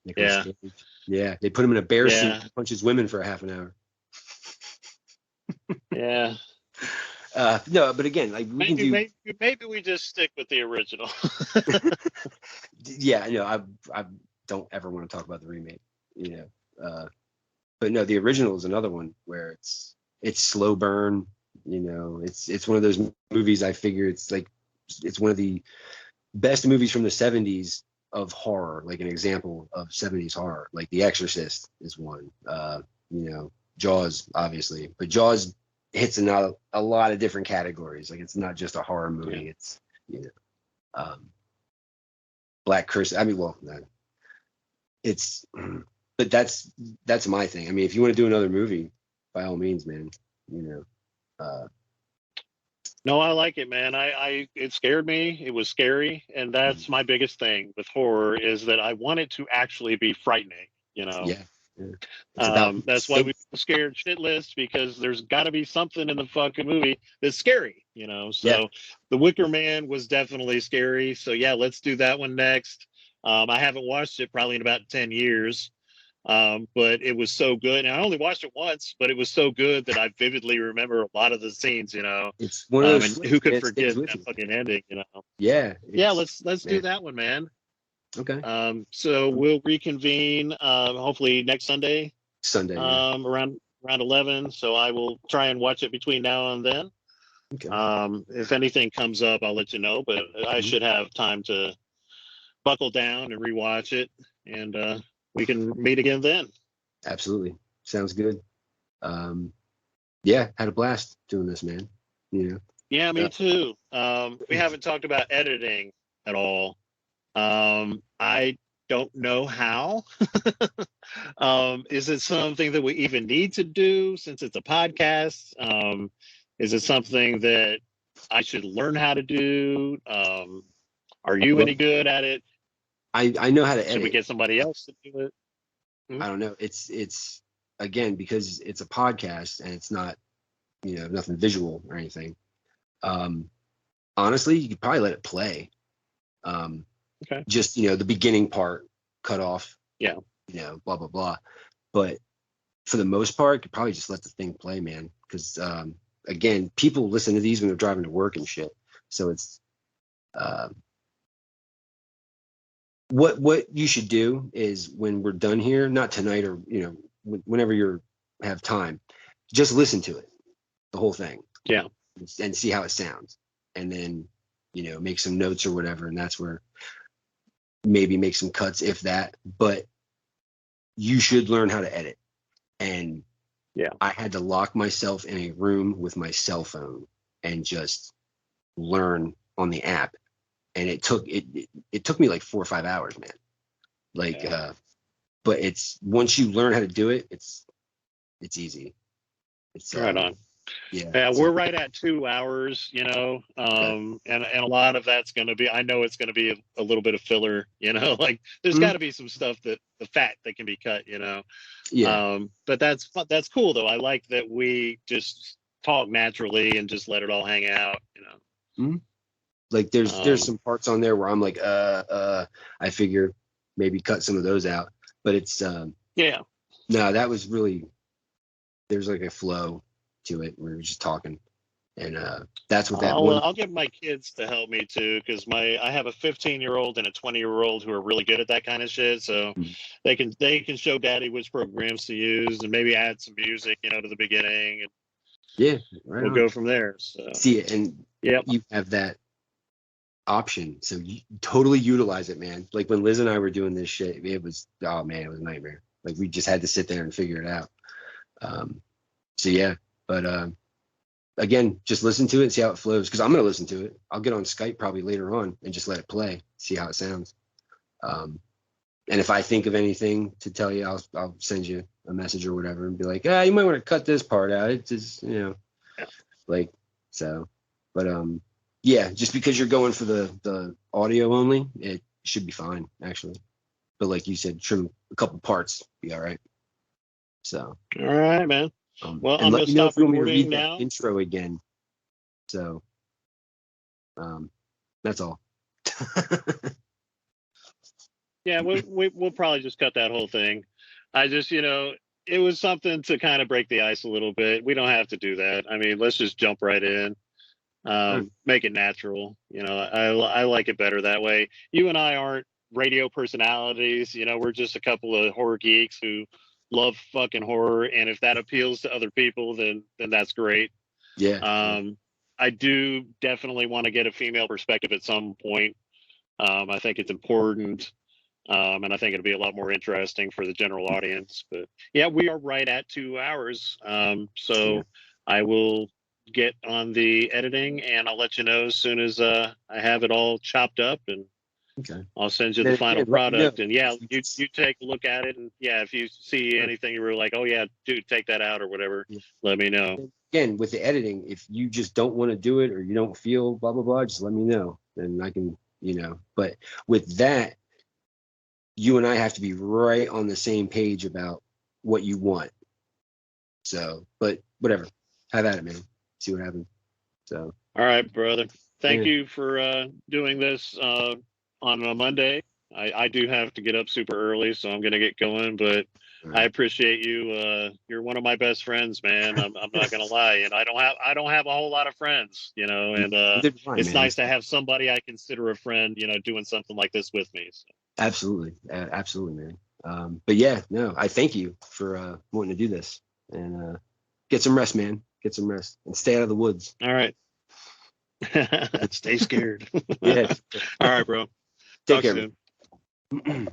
Nicolas Cage. Yeah. They put him in a bear suit and punches women for half an hour. Yeah. No, but again, like we can do. Maybe we just stick with the original. Yeah, I don't ever want to talk about the remake. But no, the original is another one where it's slow burn. It's one of those movies. I figure it's one of the best movies from the 70s of horror, like an example of 70s horror. Like The Exorcist is one. Jaws, obviously, but Jaws hits a lot of different categories. Like it's not just a horror movie. Yeah. It's Black Christmas. I mean, well, no, it's, but that's my thing. I mean, if you want to do another movie, by all means, man. No, I like it, man. It scared me. It was scary, and that's my biggest thing with horror is that I want it to actually be frightening. Yeah. That's why we scared shitless, because there's got to be something in the fucking movie that's scary. So The Wicker Man was definitely scary. So yeah, let's do that one next. I haven't watched it probably in about 10 years. But it was so good, and I only watched it once, but it was so good that I vividly remember a lot of the scenes. It's one of those. And who could forget that fucking ending? Yeah. Let's do that one, man. Okay. So we'll reconvene hopefully next Sunday. Sunday. Around 11. So I will try and watch it between now and then. Okay. If anything comes up, I'll let you know. But I should have time to buckle down and rewatch it, and we can meet again then. Absolutely. Sounds good. Yeah, had a blast doing this, man. Yeah, me too. We haven't talked about editing at all. I don't know how. Is it something that we even need to do since it's a podcast? Is it something that I should learn how to do? Are you any good at it? I know how to edit. Should we get somebody else to do it? I don't know. It's again, because it's a podcast and it's not, nothing visual or anything. Honestly, you could probably let it play. Okay. Just, the beginning part cut off. Yeah. Blah, blah, blah. But for the most part, you could probably just let the thing play, man. Because again, people listen to these when they're driving to work and shit. So it's what you should do is when we're done here, not tonight or whenever you have time, just listen to it, the whole thing. Yeah. And see how it sounds, and then make some notes or whatever, and that's where maybe make some cuts, if that. But you should learn how to edit. And I had to lock myself in a room with my cell phone and just learn on the app. And it took me like 4 or 5 hours, man. But it's, once you learn how to do it, it's easy. It's right on. Yeah, we're right at 2 hours, and a lot of that's going to be, I know it's going to be a little bit of filler, like there's got to be some stuff that the fat that can be cut, but that's cool though. I like that we just talk naturally and just let it all hang out, Like there's some parts on there where I'm like, I figure maybe cut some of those out, but it's no, that was really, there's like a flow to it. We were just talking, and that's what that I'll get my kids to help me too, because I have a 15-year-old and a 20-year-old who are really good at that kind of shit. So they can show daddy which programs to use and maybe add some music, to the beginning. And we'll go from there. So see it, and you have that option, so you totally utilize it, man. Like when Liz and I were doing this shit, it was, oh man, it was a nightmare. Like we just had to sit there and figure it out. So yeah, but again, just listen to it and see how it flows, because I'm gonna listen to it. I'll get on Skype probably later on and just let it play, see how it sounds. And if I think of anything to tell you, I'll send you a message or whatever and be like, you might want to cut this part out. It's just, like, so, but yeah, just because you're going for the audio only, it should be fine, actually. But like you said, trim a couple parts, be all right. So. All right, man. Well, I'm going to stop recording now. Intro again. So, that's all. Yeah, we'll probably just cut that whole thing. I just, it was something to kind of break the ice a little bit. We don't have to do that. I mean, let's just jump right in. Make it natural. I like it better that way. You and I aren't radio personalities. We're just a couple of horror geeks who love fucking horror, and if that appeals to other people, then that's great. Yeah. I do definitely want to get a female perspective at some point. I think it's important. And I think it'll be a lot more interesting for the general audience. But yeah, we are right at 2 hours. So I will get on the editing, and I'll let you know as soon as I have it all chopped up, and I'll send you the final product. And yeah, you take a look at it, and yeah, if you see anything you were like, oh yeah, dude, take that out or whatever, let me know. Again, with the editing, if you just don't want to do it or you don't feel blah blah blah, just let me know, and I can, But with that, you and I have to be right on the same page about what you want. So, but whatever, have at it, man. See what happens. So, all right, brother. Thank you for doing this on a Monday. I do have to get up super early, so I'm gonna get going. But I appreciate you. You're one of my best friends, man. I'm not gonna lie, and I don't have a whole lot of friends, and it's nice to have somebody I consider a friend, doing something like this with me. So. Absolutely, man. But yeah, no, I thank you for wanting to do this, and get some rest, man. Get some rest and stay out of the woods. All right. Stay scared. Yeah. All right, bro. Take care. Soon.